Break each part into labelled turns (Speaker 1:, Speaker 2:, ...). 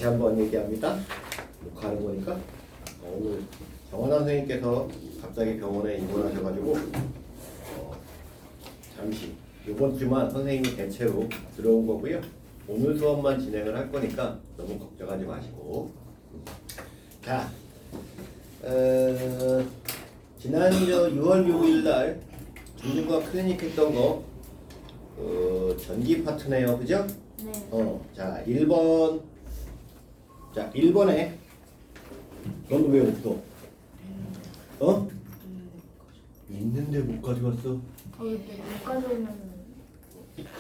Speaker 1: 한번 얘기합니다. 녹화하는 거니까. 오늘 정원환 선생님께서 갑자기 병원에 입원하셔가지고 잠시 이번 주만 선생님이 대체로 들어온 거고요. 오늘 수업만 진행을 할 거니까 너무 걱정하지 마시고. 자, 지난 6월 6일 날 중증과 클리닉 했던 거 전기 파트네요, 그죠?
Speaker 2: 네.
Speaker 1: 자, 1번. 자, 1번에 넌 왜 없어? 있는데 못 가져왔어?
Speaker 2: 못 가져오면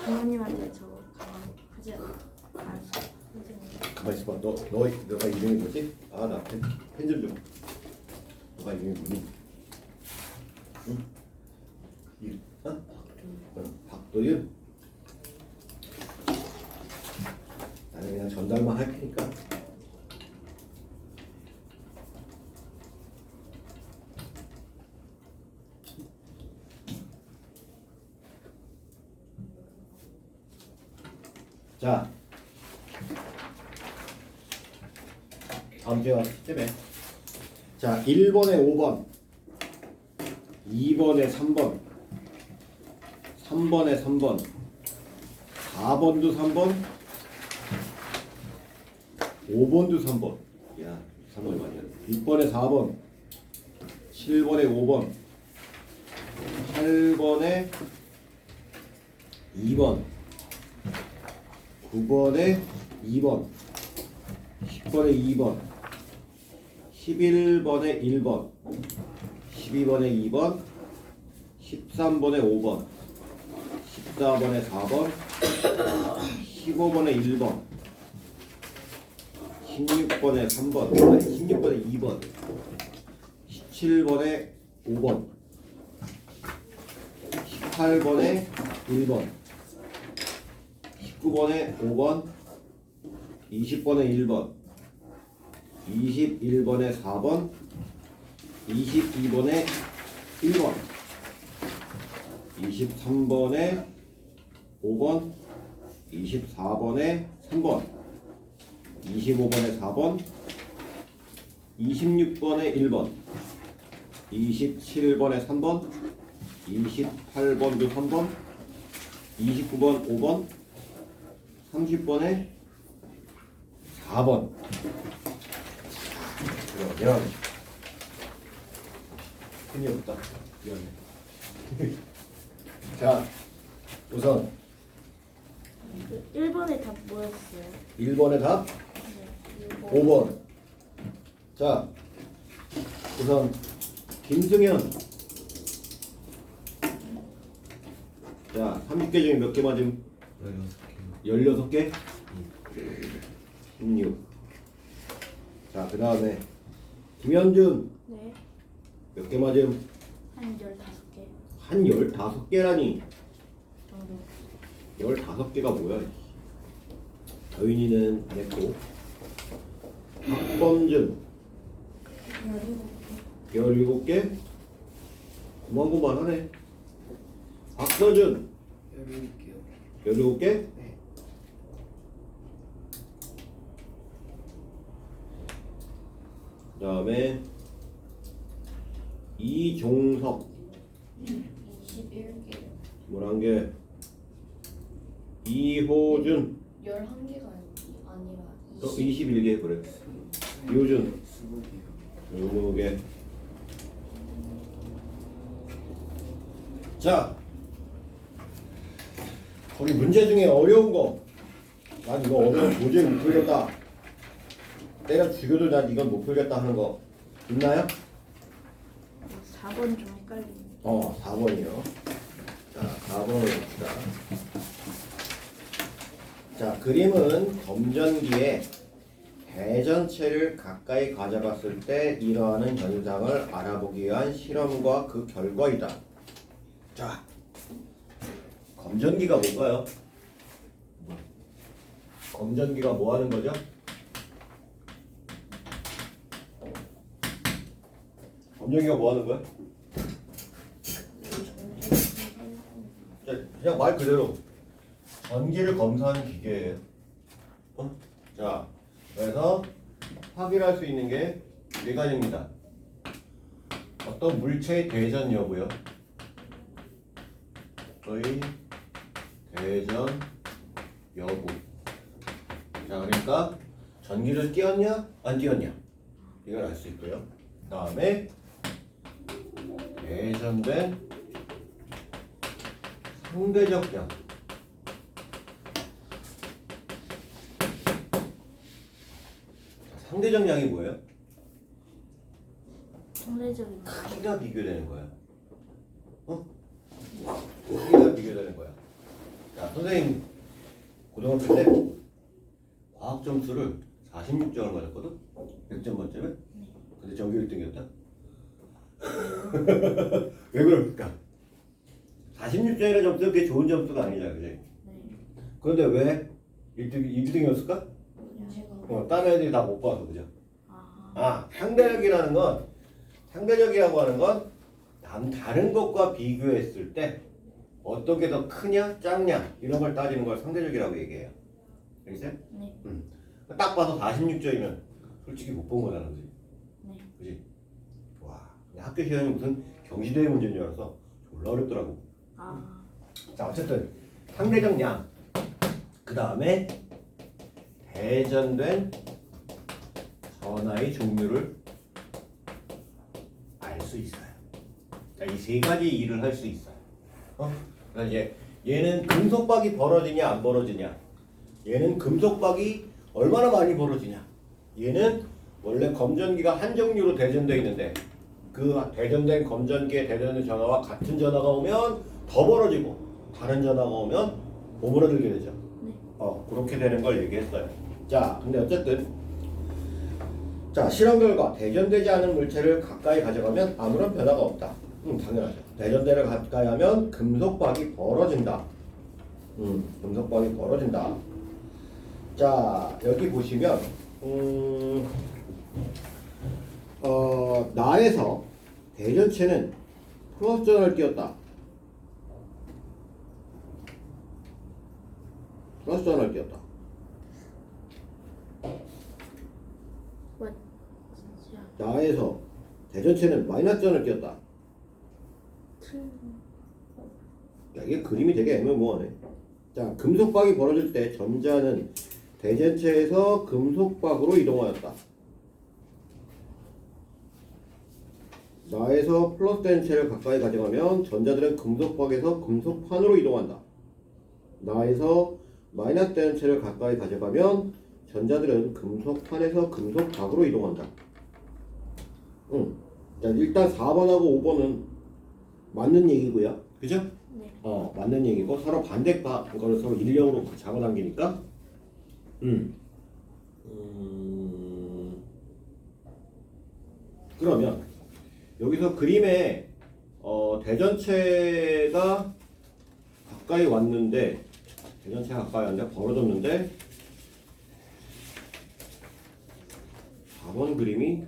Speaker 2: 부모님한테 저거 하지 않았어.
Speaker 1: 가만 있어봐. 너가 이름이 뭐지? 아, 나 펜 좀 줘. 너가 이름이 뭐니? 응? 박도윤? 나는 그냥 전달만 할 테니까. 자, 다음 주에 왔을 때문에. 자, 1번에 5번, 2번에 3번, 3번에 3번, 4번도 3번, 5번도 3번. 야, 3번이 많이 하네. 6번에 4번, 7번에 5번, 8번에 2번, 9번에 2번, 10번에 2번, 11번에 1번, 12번에 2번, 13번에 5번, 14번에 4번, 15번에 1번, 16번에 3번, 16번에 2번, 17번에 5번, 18번에 1번, 19번에 5번, 20번에 1번, 21번에 4번, 22번에 1번, 23번에 5번, 24번에 3번, 25번에 4번, 26번에 1번, 27번에 3번, 28번도 3번, 29번 5번, 30번에 4번. 미안해. 힘이 없다. 미안해. 자, 우선
Speaker 2: 1번에 답 뭐였어요?
Speaker 1: 1번의 답
Speaker 2: 네.
Speaker 1: 5번. 자, 우선 김승현. 자, 30개 중에 몇 개 맞음? 16개? 16. 자, 그 다음에 김현준.
Speaker 2: 네.
Speaker 1: 몇 개 맞음?
Speaker 2: 한 15개
Speaker 1: 한 15개라니.
Speaker 2: 정도.
Speaker 1: 15개가 뭐야? 더윤이는 안 했고. 박범준
Speaker 2: 17개.
Speaker 1: 17개? 고만고만하네. 박서준
Speaker 3: 17개요.
Speaker 1: 17개?
Speaker 3: 네.
Speaker 1: 그 다음에 이종석
Speaker 4: 21개
Speaker 1: 11개. 이호준
Speaker 4: 11개가 아니라
Speaker 1: 21개. 그래. 이호준
Speaker 3: 20개요.
Speaker 1: 20개. 자, 거기 문제 중에 어려운 거, 난 이거 어려운 도저히 못 풀겠다, 때려 죽여도 난 이건 못 풀겠다 하는 거 있나요?
Speaker 2: 4번 좀 헷갈리네.
Speaker 1: 4번이요. 자, 4번을 봅시다. 자, 그림은 검전기에 대전체를 가까이 가져갔을 때 일어나는 현상을 알아보기 위한 실험과 그 결과이다. 자, 검전기가 뭔가요? 검전기가 뭐 하는 거죠? 검전기가 뭐 하는 거야? 그냥 말 그대로 전기를 검사하는 기계예요. 자, 그래서 확인할 수 있는 게 네 가지입니다. 어떤 물체의 대전 여부요. 의 대전 여부. 자, 그러니까 전기를 띄었냐 안 띄었냐 이걸 알 수 있고요. 다음에 대전된 상대적 양. 상대적 양이 뭐예요?
Speaker 2: 상대적인
Speaker 1: 크기가 비교되는 거야. 어? 크기가 비교되는 거야. 자, 선생님 고등학교 때 과학 점수를 46점을 맞았거든? 100점 만점에? 근데 전교 1등이었다? 왜 그럴까? 46점이라는 점수는 그게 좋은 점수가 아니잖아, 그지?
Speaker 2: 네.
Speaker 1: 그런데 왜 1등이었을까?
Speaker 4: 제가
Speaker 1: 다른 애들이 다 못 봐서, 그죠?
Speaker 2: 아,
Speaker 1: 상대적이라고 하는 건 다른 것과 비교했을 때 어떤 게 더 크냐, 작냐 이런 걸 따지는 걸 상대적이라고 얘기해요. 알겠어요?
Speaker 2: 네.
Speaker 1: 딱 봐서 46점이면 솔직히 못 본 거잖아, 그지?
Speaker 2: 네.
Speaker 1: 그지? 와, 근데 학교 시험이 무슨 경시대회 문제인 줄 알았어. 졸라 어렵더라고.
Speaker 2: 아,
Speaker 1: 자, 어쨌든 상대적 양. 그 다음에 대전된 전하의 종류를 알 수 있어요. 자, 이 세 가지 일을 할 수 있어요. 그러니까 이제 얘는 금속박이 벌어지냐 안 벌어지냐. 얘는 금속박이 얼마나 많이 벌어지냐. 얘는 원래 검전기가 한 종류로 대전되어 있는데 그 대전된 검전기의 대전된 전하와 같은 전하가 오면 더 벌어지고 다른 전하가 오면 오므라들게 되죠.
Speaker 2: 네.
Speaker 1: 그렇게 되는 걸 얘기했어요. 자, 근데 어쨌든 자, 실험 결과 대전되지 않은 물체를 가까이 가져가면 아무런 변화가 없다. 당연하죠. 대전대를 가까이 하면 금속박이 벌어진다. 금속박이 벌어진다. 자, 여기 보시면 나에서 대전체는 플러스 전화를 띄웠다. 플러스 전화를 띄웠다.
Speaker 2: 와, 진짜
Speaker 1: 나에서 대전체는 마이너스 전을 띄웠다. 야, 이게 그림이 되게 애매모호하네. 자, 금속박이 벌어질 때 전자는 대전체에서 금속박으로 이동하였다. 나에서 플러스 대전체를 가까이 가져가면 전자들은 금속박에서 금속판으로 이동한다. 나에서 마이너스 대전체를 가까이 가져가면 전자들은 금속판에서 금속박으로 이동한다. 자, 일단 4번하고 5번은 맞는 얘기고요. 그죠?
Speaker 2: 네.
Speaker 1: 맞는 얘기고 서로 반대 거를 서로 일령으로 잡아당기니까 그러면 여기서 그림에 대전체가 가까이 왔는데 대전체가 가까이 왔는데 벌어졌는데 4번 그림이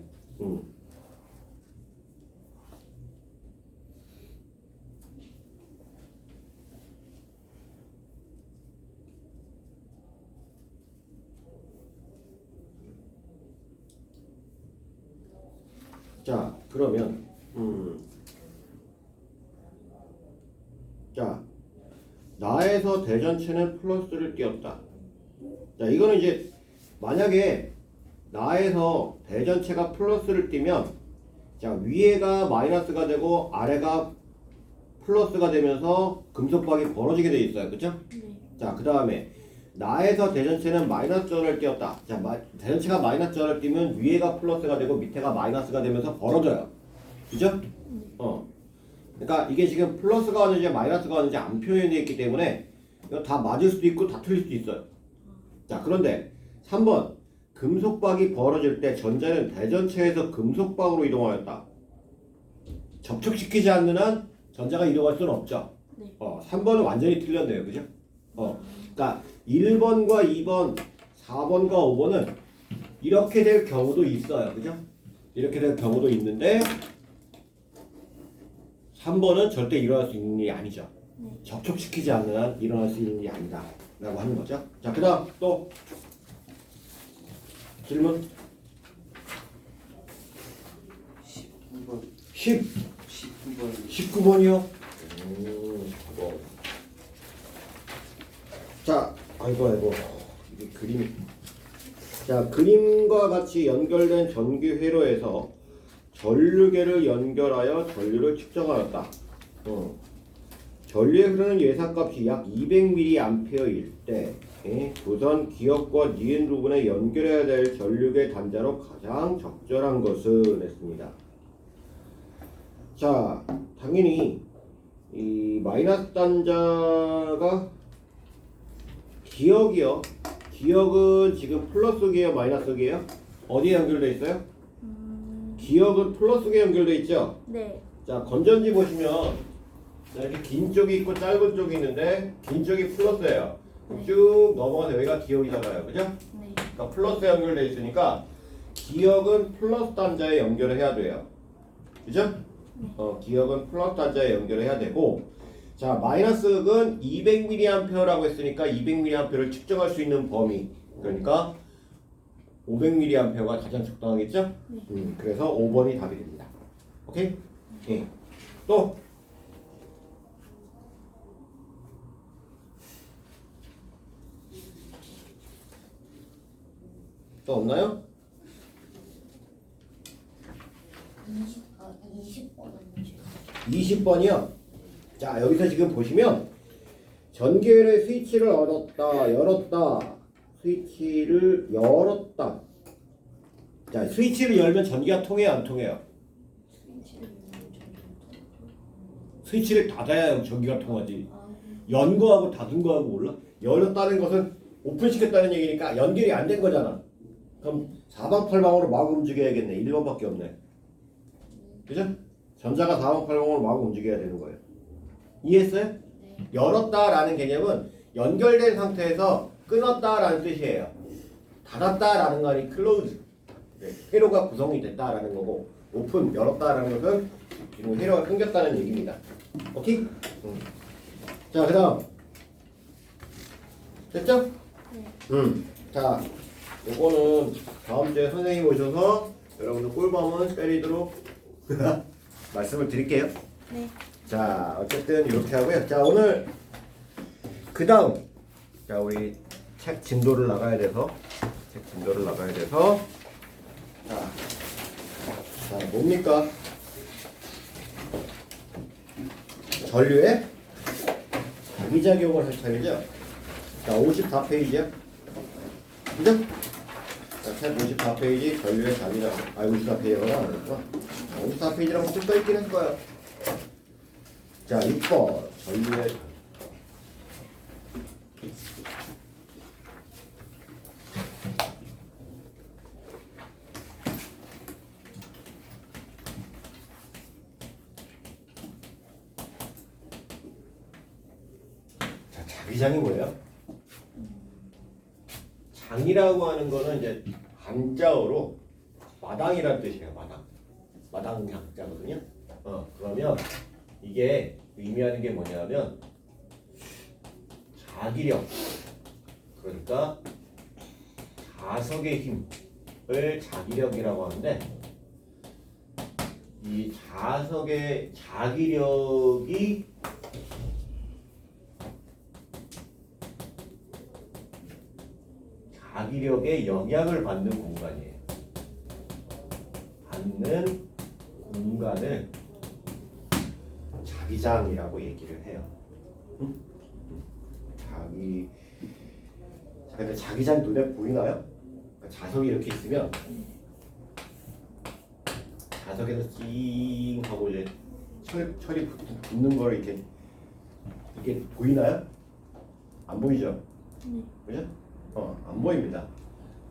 Speaker 1: 자, 그러면 자, 나에서 대전체는 플러스를 띄웠다. 자, 이거는 이제 만약에 나에서 대전체가 플러스를 띄면 자, 위에가 마이너스가 되고 아래가 플러스가 되면서 금속박이 벌어지게 돼 있어요. 그쵸?
Speaker 2: 네.
Speaker 1: 자, 그 다음에 나에서 대전체는 마이너스 전을 띄웠다. 자, 대전체가 마이너스 전을 띄면 위에가 플러스가 되고 밑에가 마이너스가 되면서 벌어져요. 그죠? 그러니까 이게 지금 플러스가 왔는지 마이너스가 왔는지 안 표현되어 있기 때문에 이거 다 맞을 수도 있고 다 틀릴 수도 있어요. 자, 그런데 3번 금속박이 벌어질 때 전자는 대전체에서 금속박으로 이동하였다. 접촉시키지 않는 한 전자가 이동할 수는 없죠.
Speaker 2: 네.
Speaker 1: 3번은 완전히 틀렸네요. 그죠? 그러니까 1번과 2번, 4번과 5번은 이렇게 될 경우도 있어요. 그죠? 이렇게 될 경우도 있는데 3번은 절대 일어날 수 있는 일이 아니죠.
Speaker 2: 네.
Speaker 1: 접촉시키지 않는 한 일어날 수 있는 일이 아니다 라고 하는 거죠. 자, 그 다음 또 질문
Speaker 3: 19번
Speaker 1: 10
Speaker 3: 19번
Speaker 1: 19번이요. 자, 아이고 이게 그림이. 자, 그림과 같이 연결된 전기 회로에서 전류계를 연결하여 전류를 측정하였다. 전류에 흐르는 예상값이 약 200mA일 때 우선 기역과 니은 부분에 연결해야 될 전류계 단자로 가장 적절한 것은 했습니다. 자, 당연히 이 마이너스 단자가 기역이요. 기역은 지금 플러스기예요, 마이너스기예요? 어디에 연결돼 있어요? 기역은 플러스기에 연결돼 있죠.
Speaker 2: 네.
Speaker 1: 자, 건전지 보시면 이렇게 긴 쪽이 있고 짧은 쪽이 있는데 긴 쪽이 플러스예요.
Speaker 2: 네.
Speaker 1: 쭉 넘어가서 여기가 기역이잖아요, 그죠?
Speaker 2: 네.
Speaker 1: 그러니까 플러스에 연결돼 있으니까 기역은 플러스 단자에 연결을 해야 돼요, 그죠? 기역은 플러스 단자에 연결을 해야 되고, 자, 마이너스는 200mA라고 했으니까 200mA를 측정할 수 있는 범위, 그러니까 500mA가 가장 적당하겠죠?
Speaker 2: 네.
Speaker 1: 그래서 5번이 답이 됩니다. 오케이? 또 없나요?
Speaker 4: 20번은
Speaker 1: 20번이요. 자, 여기서 지금 보시면 전기회로의 스위치를 열었다. 스위치를 열었다. 자, 스위치를 열면 전기가 통해요, 안 통해요? 스위치를 닫아야 전기가 통하지. 연 거하고 닫은 거하고 몰라? 열었다는 것은 오픈시켰다는 얘기니까 연결이 안 된 거잖아. 그럼 사방팔방으로 마구 움직여야겠네. 1번밖에 없네. 그죠? 전자가 사방팔방으로 마구 움직여야 되는 거예요. 이해했어요?
Speaker 4: 네.
Speaker 1: 열었다라는 개념은 연결된 상태에서 끊었다라는 뜻이에요. 닫았다라는 거 아니 클로즈. 회로가 구성이 됐다라는 거고, 오픈 열었다라는 것은 지금 회로가 끊겼다는 얘기입니다. 오케이? 자, 그다음 됐죠?
Speaker 2: 네.
Speaker 1: 자, 요거는 다음 주에 선생님 오셔서 여러분들 꿀밤은 때리도록 말씀을 드릴게요.
Speaker 2: 네.
Speaker 1: 자, 어쨌든 이렇게 하고요. 자, 오늘 그 다음, 자, 우리 책 진도를 나가야 돼서 자, 뭡니까? 전류의 자기작용을 할 차례죠. 자, 54페이지요. 그죠? 자, 책 54페이지 전류의 자기작용. 54페이지가 나왔구나. 54페이지라고 좀 써있긴 했을 거예요. 자, 6번 전류의 자, 자기장이 뭐예요? 장이라고 하는 거는 이제 한자어로 마당이라는 뜻이에요. 마당 양자거든요. 그러면 이게 의미하는 게 뭐냐면 자기력, 그러니까 자석의 힘을 자기력이라고 하는데, 이 자석의 자기력이 자기력에 영향을 받는 공간이에요. 받는 공간을 자기장이라고 얘기를 해요. 근데 자기장 눈에 보이나요? 그러니까 자석이 이렇게 있으면 자석에서 찡 하고 이제 철이 붙는 걸 이게 보이나요? 안 보이죠?
Speaker 2: 네.
Speaker 1: 그죠? 안 보입니다.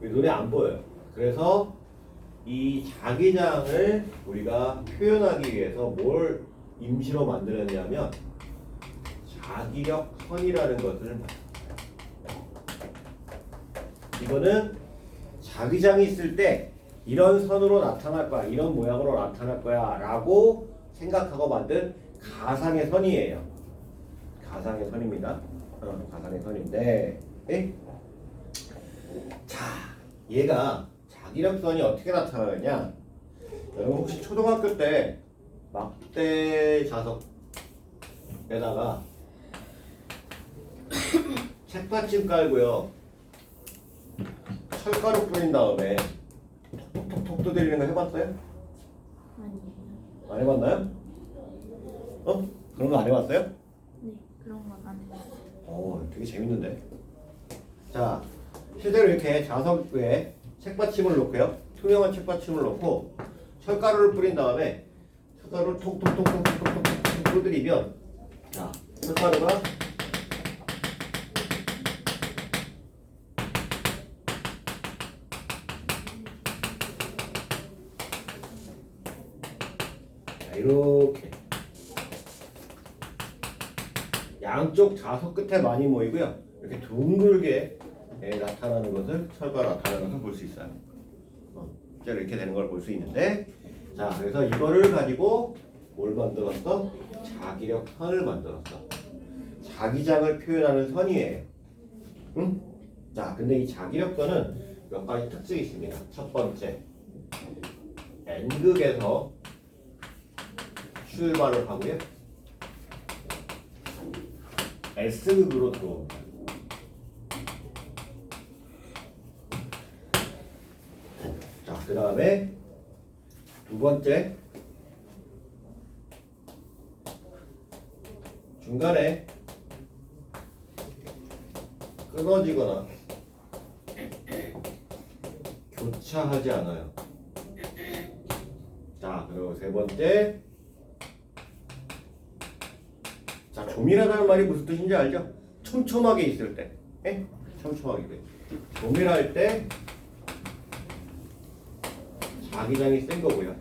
Speaker 1: 눈에 안 보여요. 그래서 이 자기장을 우리가 표현하기 위해서 뭘 임시로 만들었냐면 자기력 선이라는 것을, 이거는 자기장이 있을 때 이런 선으로 나타날 거야, 이런 모양으로 나타날 거야 라고 생각하고 만든 가상의 선이에요. 가상의 선입니다. 가상의 선인데, 자, 얘가 자기력선이 어떻게 나타나느냐? 여러분 혹시 초등학교 때 막대 자석에다가 책받침 깔고요 철가루 뿌린 다음에 톡톡톡 두드리는 거 해봤어요?
Speaker 2: 아니에요.
Speaker 1: 안 해봤나요? 어? 그런 거 안 해봤어요?
Speaker 2: 네, 그런 건 안 해요.
Speaker 1: 되게 재밌는데. 자, 실제로 이렇게 자석 위에 책받침을 놓고요. 투명한 책받침을 놓고 철가루를 뿌린 다음에 철가루를 톡톡톡톡톡톡 두드리면 자, 철가루가 자, 이렇게 양쪽 자석 끝에 많이 모이고요. 이렇게 둥글게 나타나는 것을 철가루 나타나는 것을 볼 수 있어요. 실제로 이렇게 되는 걸 볼 수 있는데, 자 그래서 이거를 가지고 뭘 만들었어? 자기력선을 만들었어. 자기장을 표현하는 선이에요. 응? 자 근데 이 자기력선은 몇 가지 특징이 있습니다. 첫 번째, N극에서 출발을 하고요. S극으로 들어옵니다. 자, 그 다음에 두 번째, 중간에 끊어지거나 교차하지 않아요. 자, 그리고 세 번째, 자, 조밀하다는 말이 무슨 뜻인지 알죠? 촘촘하게 있을 때, 촘촘하게 있을 때, 조밀할 때 자기장이 센 거고요.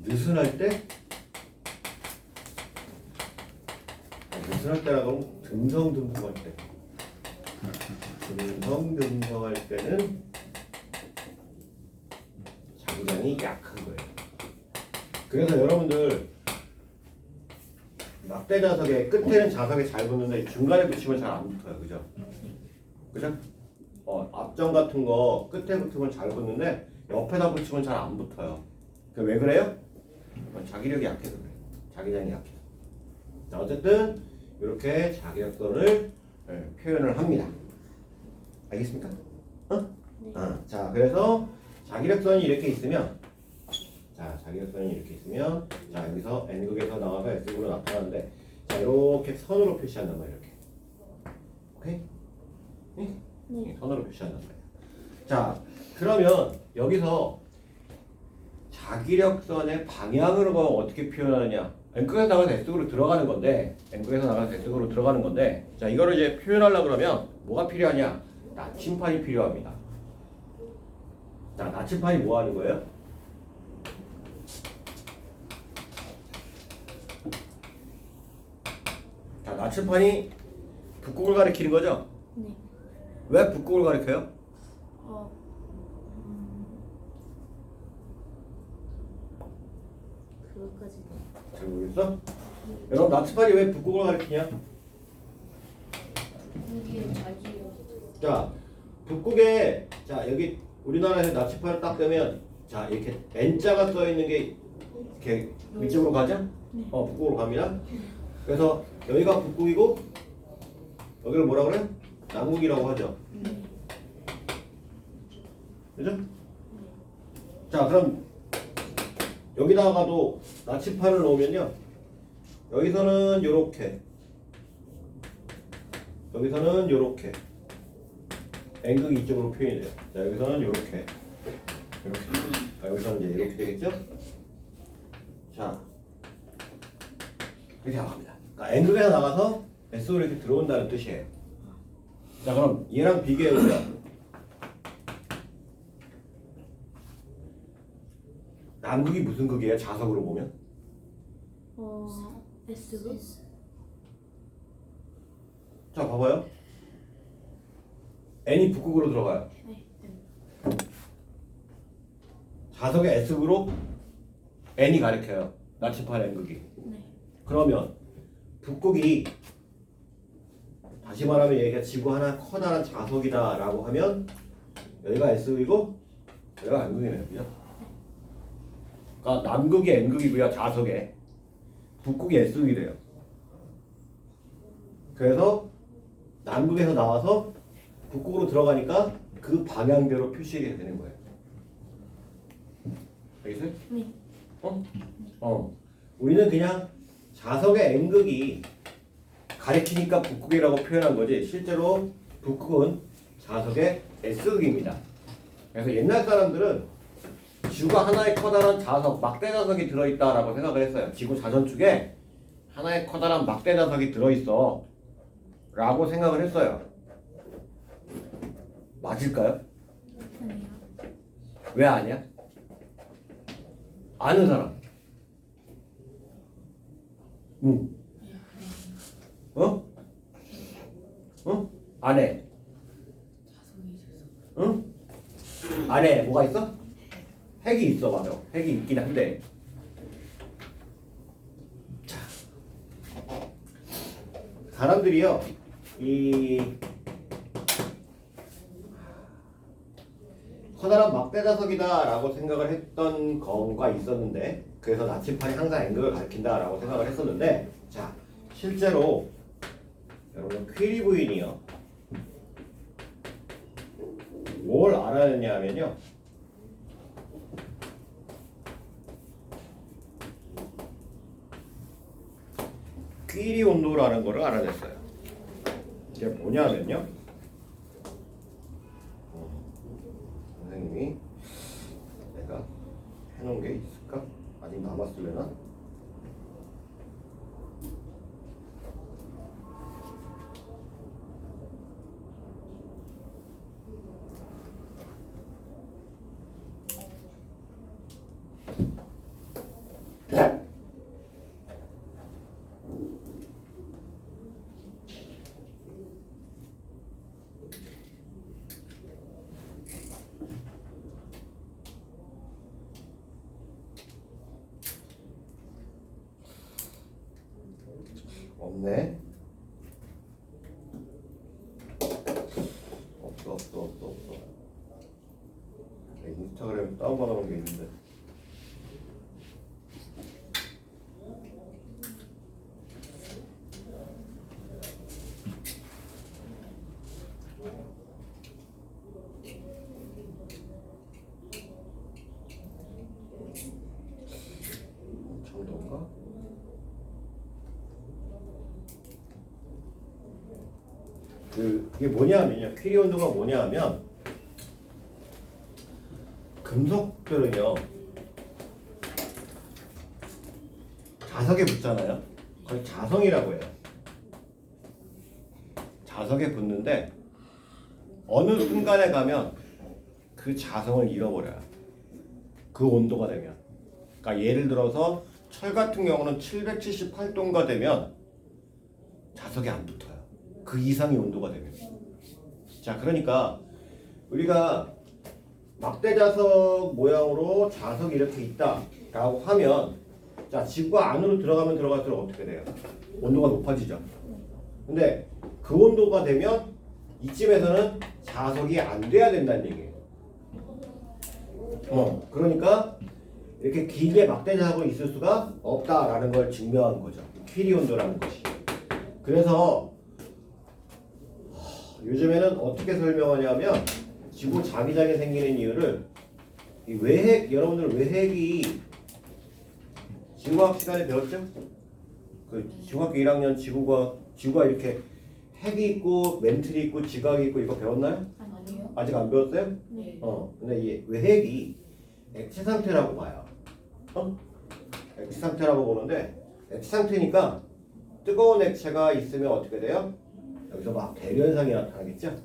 Speaker 1: 느슨할 때, 느슨할 때라고 하면 듬성듬성할 때, 듬성듬성할 때는 자기장이 약한 거예요. 그래서 여러분들 막대 자석의 끝에는 자석이 잘 붙는데 중간에 붙이면 잘 안 붙어요, 그죠? 그죠? 앞점 같은 거 끝에 붙으면 잘 붙는데 옆에다 붙이면 잘 안 붙어요. 왜 그래요? 자기력이 약해서 그래요. 자기장이 약해서. 자, 어쨌든 이렇게 자기력선을 표현을 합니다. 알겠습니까?
Speaker 2: 네.
Speaker 1: 자, 그래서 자기력선이 이렇게 있으면, 자, 자기력선이 이렇게 있으면, 자, 여기서 N극에서 나와서 S극으로 나타나는데, 자, 이렇게 선으로 표시한단 말이에요. 이렇게. 오케이?
Speaker 2: 네.
Speaker 1: 선으로 표시한단 말이에요. 자, 그러면 여기서 자기력선의 방향을 어떻게 표현하느냐? N극에서 나가서 S극으로 들어가는 건데, N극에서 나가서 S극으로 들어가는 건데, 자, 이거를 이제 표현하려고 그러면 뭐가 필요하냐? 나침판이 필요합니다. 자, 나침판이 뭐 하는 거예요? 자, 나침판이 북극을 가리키는 거죠?
Speaker 2: 네.
Speaker 1: 왜 북극을 가리켜요?
Speaker 2: 그것까지.
Speaker 1: 잘 모르겠어? 여러분, 나침판이 왜 북극을 가리키냐?
Speaker 4: 여기에 자기요.
Speaker 1: 자, 북극에, 자, 여기 우리나라에서 나침판을 딱 대면, 자, 이렇게 N자가 써 있는 게 이렇게 위쪽으로 가죠?
Speaker 2: 네.
Speaker 1: 북극으로 갑니다. 그래서 여기가 북극이고, 여기를 뭐라 그래? 남극이라고 하죠.
Speaker 2: 네.
Speaker 1: 그죠? 자, 그럼 여기다가도 나침판을 놓으면요, 여기서는 요렇게, 여기서는 요렇게 N극이 이쪽으로 표현이 돼요. 자, 여기서는 요렇게, 이렇게, 여기서는 이제 이렇게 되겠죠? 자, 이렇게 나갑니다. 그러니까 N극에서 나가서 S로 이렇게 들어온다는 뜻이에요. 자, 그럼 얘랑 비교해보자. 남극이 무슨 극이에요? 자석으로 보면?
Speaker 2: S극?
Speaker 1: 자, 봐봐요. N이 북극으로 들어가요.
Speaker 2: 네.
Speaker 1: 자석의 S극으로 N이 가리켜요. 나침판 N극이.
Speaker 2: 네.
Speaker 1: 그러면 북극이 다시 말하면 얘가 지구 하나 커다란 자석이다라고 하면 여기가 S극이고 여기가 N극이네요. 그죠? 그러니까 남극이 N극이고요. 자석에 북극이 S극이 돼요. 그래서 남극에서 나와서 북극으로 들어가니까 그 방향대로 표시하게 되는 거예요. 알겠어요?
Speaker 2: 네.
Speaker 1: 우리는 그냥 자석의 N극이 가리키니까 북극이라고 표현한 거지 실제로 북극은 자석의 S극입니다. 그래서 옛날 사람들은 지구가 하나의 커다란 자석, 막대 자석이 들어있다라고 생각을 했어요. 지구 자전축에 하나의 커다란 막대 자석이 들어있어 라고 생각을 했어요. 맞을까요?
Speaker 2: 아니요.
Speaker 1: 왜 아니야? 아는 사람? 응. 어? 어? 안에? 응? 안에 뭐가 있어? 핵이 있어. 맞아. 핵이 있긴 한데 자, 사람들이요 이 커다란 막대 자석이다 라고 생각을 했던 거가 있었는데 그래서 나침판이 항상 N극을 가리킨다 라고 생각을 했었는데 자 실제로 여러분 퀴리 부인이요 뭘 알아냈냐 하면요 퀴리 온도라는 거를 알아냈어요. 이게 뭐냐면요 선생님이 내가 해놓은 게 있을까? 아직 남았으려나? 없네. 없어. 인스타그램 다운받아놓은 게 있는데. 정도인가? 그게 뭐냐면요. 퀴리 온도가 뭐냐면 금속들은요 자석에 붙잖아요. 그걸 자성이라고 해요. 자석에 붙는데 어느 순간에 가면 그 자성을 잃어버려요. 그 온도가 되면. 그러니까 예를 들어서 철 같은 경우는 778도가 되면 자석에 안 붙어요. 그 이상의 온도가 되면. 자, 그러니까 우리가 막대 자석 모양으로 자석이 이렇게 있다라고 하면 자, 지구가 안으로 들어가면 들어갈수록 어떻게 돼요? 온도가 높아지죠. 근데 그 온도가 되면 이쯤에서는 자석이 안 돼야 된다는 얘기예요. 그러니까 이렇게 길게 막대 자석이 있을 수가 없다라는 걸 증명한 거죠. 퀴리 온도라는 것이. 그래서 요즘에는 어떻게 설명하냐면 지구 자기장이 생기는 이유를 이 외핵, 여러분들 외핵이 지구과학 시간에 배웠죠? 그 중학교 1학년 지구가 이렇게 핵이 있고 멘틀이 있고 지각이 있고 이거 배웠나요?
Speaker 4: 아니요.
Speaker 1: 아직 안 배웠어요?
Speaker 2: 네.
Speaker 1: 근데 이 외핵이 액체 상태라고 봐요. 액체 상태라고 보는데 액체 상태니까 뜨거운 액체가 있으면 어떻게 돼요? 여기서 막 대류현상이 나타나겠죠?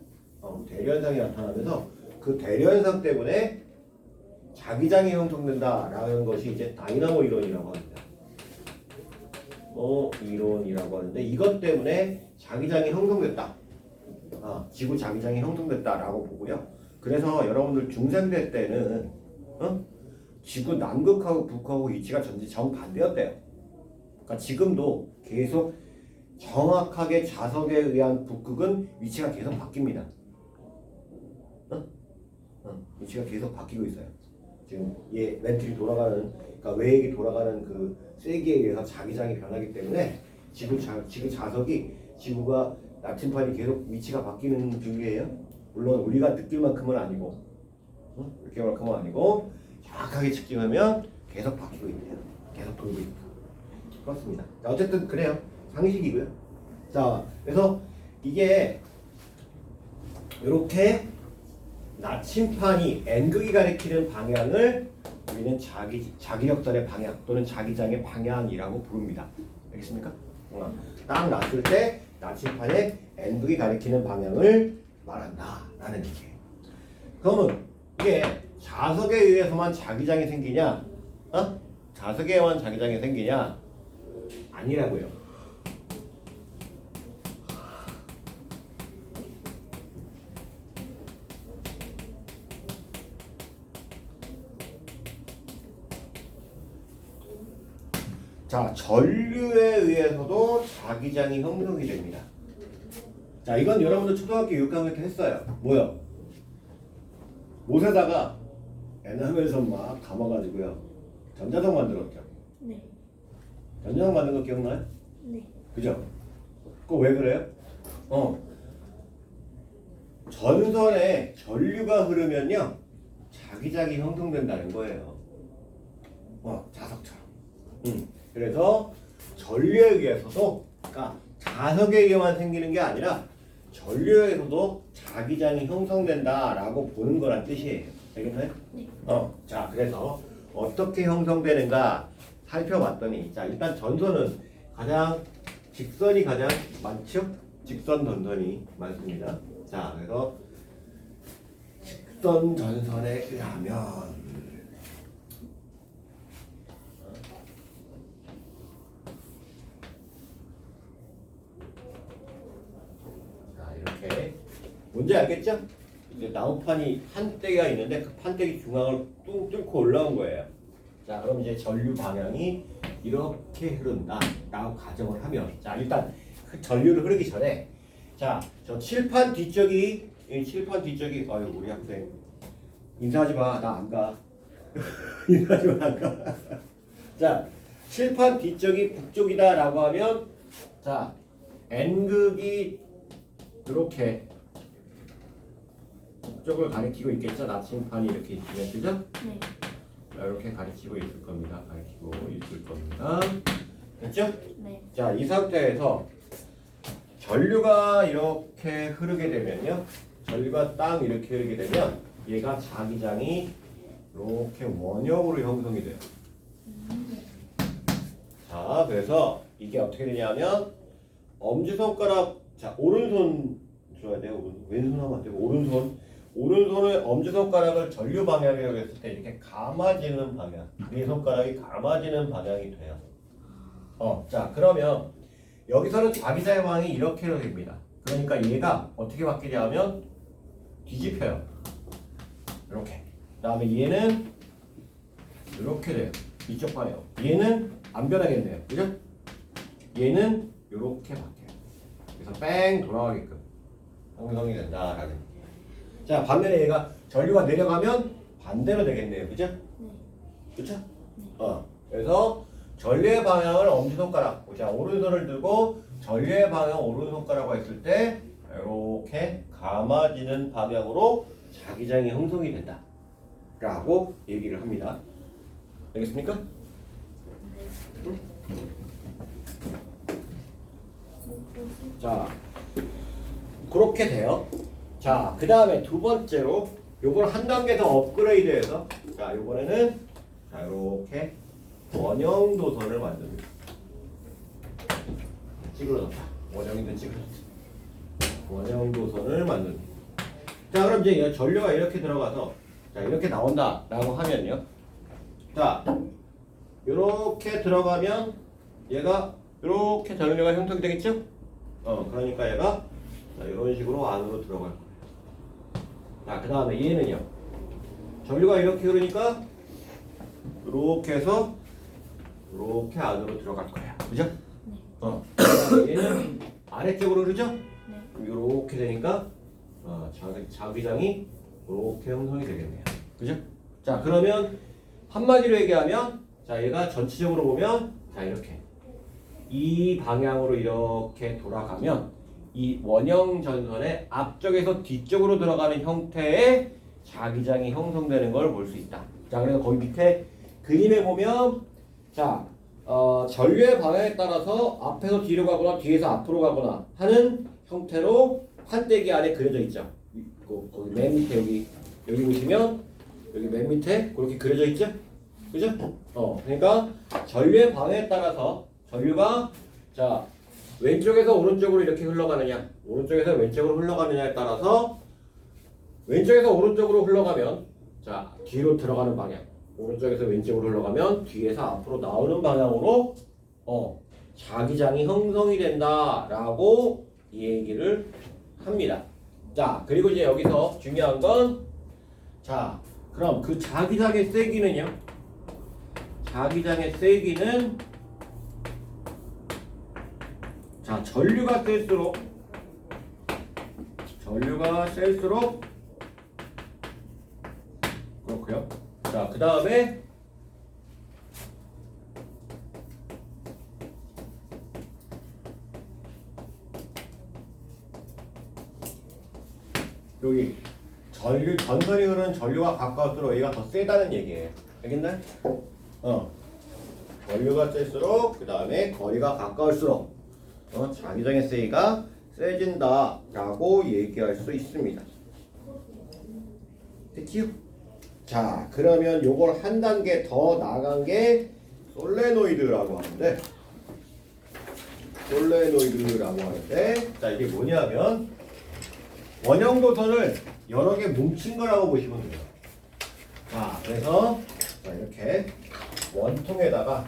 Speaker 1: 대류현상이 나타나면서 그 대류현상 때문에 자기장이 형성된다라는 것이 이제 다이나모 이론이라고 합니다. 이론이라고 하는데 이것 때문에 자기장이 형성됐다. 지구 자기장이 형성됐다라고 보고요. 그래서 여러분들 중생대 때는 지구 남극하고 북하고 위치가 전지 정반대였대요. 그러니까 지금도 계속 정확하게 자석에 의한 북극은 위치가 계속 바뀝니다. 위치가 계속 바뀌고 있어요. 지금 얘 멘틀이 돌아가는, 그러니까 외액이 돌아가는 그 세기에 의해서 자기장이 변하기 때문에 지구 자석이 지구가 나침판이 계속 위치가 바뀌는 중이에요. 물론 우리가 느낄 만큼은 아니고, 느낄 만큼은 아니고 정확하게 측정하면 계속 바뀌고 있네요. 계속 돌고 있다. 그렇습니다. 자, 어쨌든 그래요. 상식이고요. 자, 그래서 이게 이렇게 나침판이 N극이 가리키는 방향을 우리는 자기력선의 방향 또는 자기장의 방향이라고 부릅니다. 알겠습니까? 딱 놨을 때 나침판의 N극이 가리키는 방향을 말한다라는 얘기예요. 그러면 이게 자석에 의해서만 자기장이 생기냐? 자석에 의한 자기장이 생기냐? 아니라고요. 자, 전류에 의해서도 자기장이 형성이 됩니다. 자, 이건 여러분들 초등학교 6학년 때 했어요. 뭐요? 못에다가 N하면서 막 감아가지고요. 전자석 만들었죠.
Speaker 2: 네.
Speaker 1: 전자석 만든 거 기억나요?
Speaker 2: 네.
Speaker 1: 그죠? 그거 왜 그래요? 전선에 전류가 흐르면요. 자기장이 형성된다는 거예요. 자석처럼. 그래서 전류에 의해서도, 그러니까 자석에 의해만 생기는 게 아니라 전류에 의해서도 자기장이 형성된다라고 보는 거란 뜻이에요. 알겠나요?
Speaker 2: 네.
Speaker 1: 자, 그래서 어떻게 형성되는가 살펴봤더니, 자, 일단 전선은 직선이 가장 많죠? 직선 전선이 많습니다. 자, 그래서 직선 전선에 의하면 이렇게 뭔지 알겠죠? 이제 나무판이 판때기가 있는데 그 판때기 중앙을 뚱 뚫고 올라온 거예요. 자, 그럼 이제 전류 방향이 이렇게 흐른다라고 가정을 하면, 자, 일단 그 전류를 흐르기 전에, 자, 저 칠판 뒤쪽이 아유, 우리 학생 인사하지 마, 나 안 가. 인사하지 마, 안 가. 자, 칠판 뒤쪽이 북쪽이다라고 하면, 자, N극이 이렇게 북쪽을 가리키고 있겠죠. 나침판이 이렇게 있으면, 그죠?
Speaker 2: 네.
Speaker 1: 이렇게 가리키고 있을 겁니다. 가리키고 있을 겁니다. 됐죠?
Speaker 2: 네.
Speaker 1: 자, 이 상태에서 전류가 이렇게 흐르게 되면요. 전류가 딱 이렇게 흐르게 되면 얘가 자기장이 이렇게 원형으로 형성이 돼요. 자, 그래서 이게 어떻게 되냐면 엄지손가락, 자, 오른손 줘야 돼요. 왼손 하면 안 되고 오른손을 엄지손가락을 전류 방향이라고 했을 때 이렇게 감아지는 방향, 네 손가락이 감아지는 방향이 돼요. 자, 그러면 여기서는 자기장의 방향이 이렇게 됩니다. 그러니까 얘가 어떻게 바뀌냐면 뒤집혀요. 이렇게. 그다음에 얘는 이렇게 돼요. 이쪽 방향. 얘는 안 변하겠네요. 그죠? 얘는 이렇게 바뀌어요. 그래서 뺑 돌아가게끔 형성이 된다라는. 자, 반면에 얘가 전류가 내려가면 반대로 되겠네요. 그죠?
Speaker 2: 네.
Speaker 1: 그쵸?
Speaker 2: 네.
Speaker 1: 그래서 전류의 방향을 엄지손가락, 자, 오른손을 들고 전류의 방향 오른손가락으로 했을 때 이렇게 감아지는 방향으로 자기장이 형성이 된다 라고 얘기를 합니다. 알겠습니까? 응? 자, 그렇게 돼요. 자, 그 다음에 두 번째로 요걸 한 단계 더 업그레이드해서, 자, 요번에는 자, 이렇게 원형 도선을 만듭니다. 찌그러졌다. 원형인데 찌그러졌다. 원형 도선을 만듭니다. 자, 그럼 이제 전류가 이렇게 들어가서, 자, 이렇게 나온다라고 하면요. 자, 이렇게 들어가면 얘가 이렇게 전류가 형성이 되겠죠? 그러니까 얘가 자, 이런 식으로 안으로 들어갈 거예요. 자, 그 다음에 얘는요. 전류가 이렇게 흐르니까 이렇게 해서 이렇게 안으로 들어갈 거예요. 그죠? 얘는 아래쪽으로 흐르죠?
Speaker 2: 네.
Speaker 1: 이렇게 되니까 자기장이 이렇게 형성이 되겠네요. 그죠? 자, 그러면 한마디로 얘기하면 자, 얘가 전체적으로 보면 자, 이렇게 이 방향으로 이렇게 돌아가면 이 원형 전선의 앞쪽에서 뒤쪽으로 들어가는 형태의 자기장이 형성되는 걸 볼 수 있다. 자, 그래서 거기 밑에 그림에 보면 자, 전류의 방향에 따라서 앞에서 뒤로 가거나 뒤에서 앞으로 가거나 하는 형태로 판때기 안에 그려져 있죠. 거기 맨 밑에 여기 보시면 여기 맨 밑에 그렇게 그려져 있죠. 그죠? 그러니까 전류의 방향에 따라서 전류가 자 왼쪽에서 오른쪽으로 이렇게 흘러가느냐, 오른쪽에서 왼쪽으로 흘러가느냐에 따라서 왼쪽에서 오른쪽으로 흘러가면 자 뒤로 들어가는 방향, 오른쪽에서 왼쪽으로 흘러가면 뒤에서 앞으로 나오는 방향으로 자기장이 형성이 된다라고 이 얘기를 합니다. 자, 그리고 이제 여기서 중요한 건 자, 그럼 그 자기장의 세기는요? 자기장의 세기는 자, 전류가 셀수록 그렇고요. 자, 그 다음에 여기 전선이 흐르는 전류가 가까울수록 얘가 더 세다는 얘기예요. 알겠나요? 전류가 셀수록 그 다음에 거리가 가까울수록 자기장의 세기가 세진다라고 얘기할 수 있습니다. 됐지요? 자, 그러면 요걸 한 단계 더 나간 게 솔레노이드라고 하는데 자, 이게 뭐냐면 원형 도선을 여러 개 뭉친 거라고 보시면 돼요. 자, 그래서 자, 이렇게 원통에다가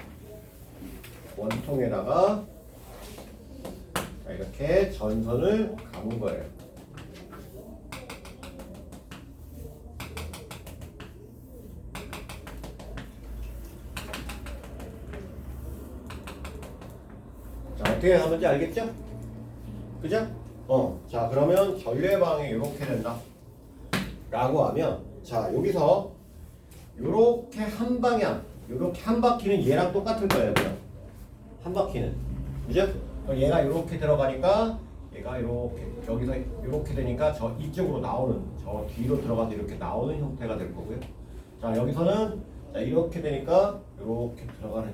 Speaker 1: 자, 이렇게 전선을 감은 거예요. 자, 어떻게 하는지 알겠죠? 그죠? 자, 그러면 전류의 방향이 이렇게 된다 라고 하면 자, 여기서 요렇게 한 방향, 요렇게 한 바퀴는 얘랑 똑같을 거예요. 그냥 한 바퀴는, 그죠? 얘가 이렇게 들어가니까 얘가 이렇게 여기서 이렇게 되니까 저 이쪽으로 나오는 저 뒤로 들어가서 이렇게 나오는 형태가 될 거고요. 자, 여기서는 자 이렇게 되니까 이렇게 들어가는,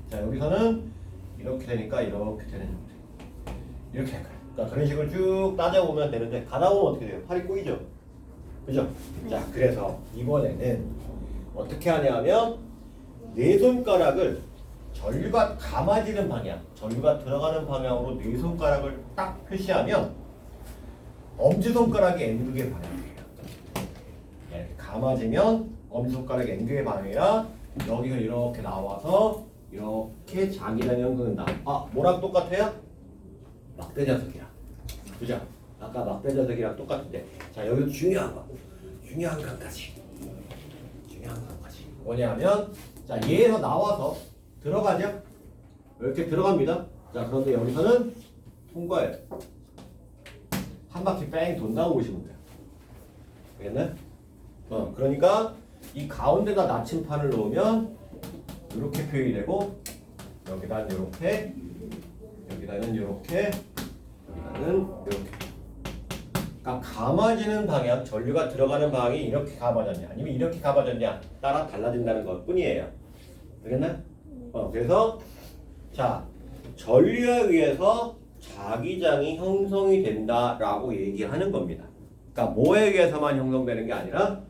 Speaker 1: 자 여기서는 이렇게 되니까 이렇게 되는 형태, 이렇게 할 거예요. 그러니까 그런 식으로 쭉 따져보면 되는데 가다 보면 어떻게 돼요? 팔이 꼬이죠, 그죠? 자, 그래서 이번에는 어떻게 하냐면 네 손가락을 전류가 감아지는 방향, 전류가 들어가는 방향으로 네 손가락을 딱 표시하면 엄지손가락이 N극의 방향이에요. 이렇게 감아지면 엄지손가락이 N극의 방향이라 여기가 이렇게 나와서 이렇게 자기장이 형성된다. 아, 뭐랑 똑같아요? 막대자석이랑. 그죠? 아까 막대자석이랑 똑같은데 자, 여기서 중요한 것까지 뭐냐면 자, 얘에서 나와서 들어가죠? 이렇게 들어갑니다. 자, 그런데 여기서는 통과해요. 한 바퀴 뺑 돈다고 보시면 돼요. 알겠네? 그러니까 이 가운데다 나침판을 놓으면 이렇게 표현이 되고 여기다는 이렇게, 여기다는 이렇게, 여기다는 이렇게. 그러니까 감아지는 방향, 전류가 들어가는 방향이 이렇게 감아졌냐 아니면 이렇게 감아졌냐 따라 달라진다는 것 뿐이에요. 알겠나? 그래서 자, 전류에 의해서 자기장이 형성이 된다라고 얘기하는 겁니다. 그러니까 뭐에 의해서만 형성되는 게 아니라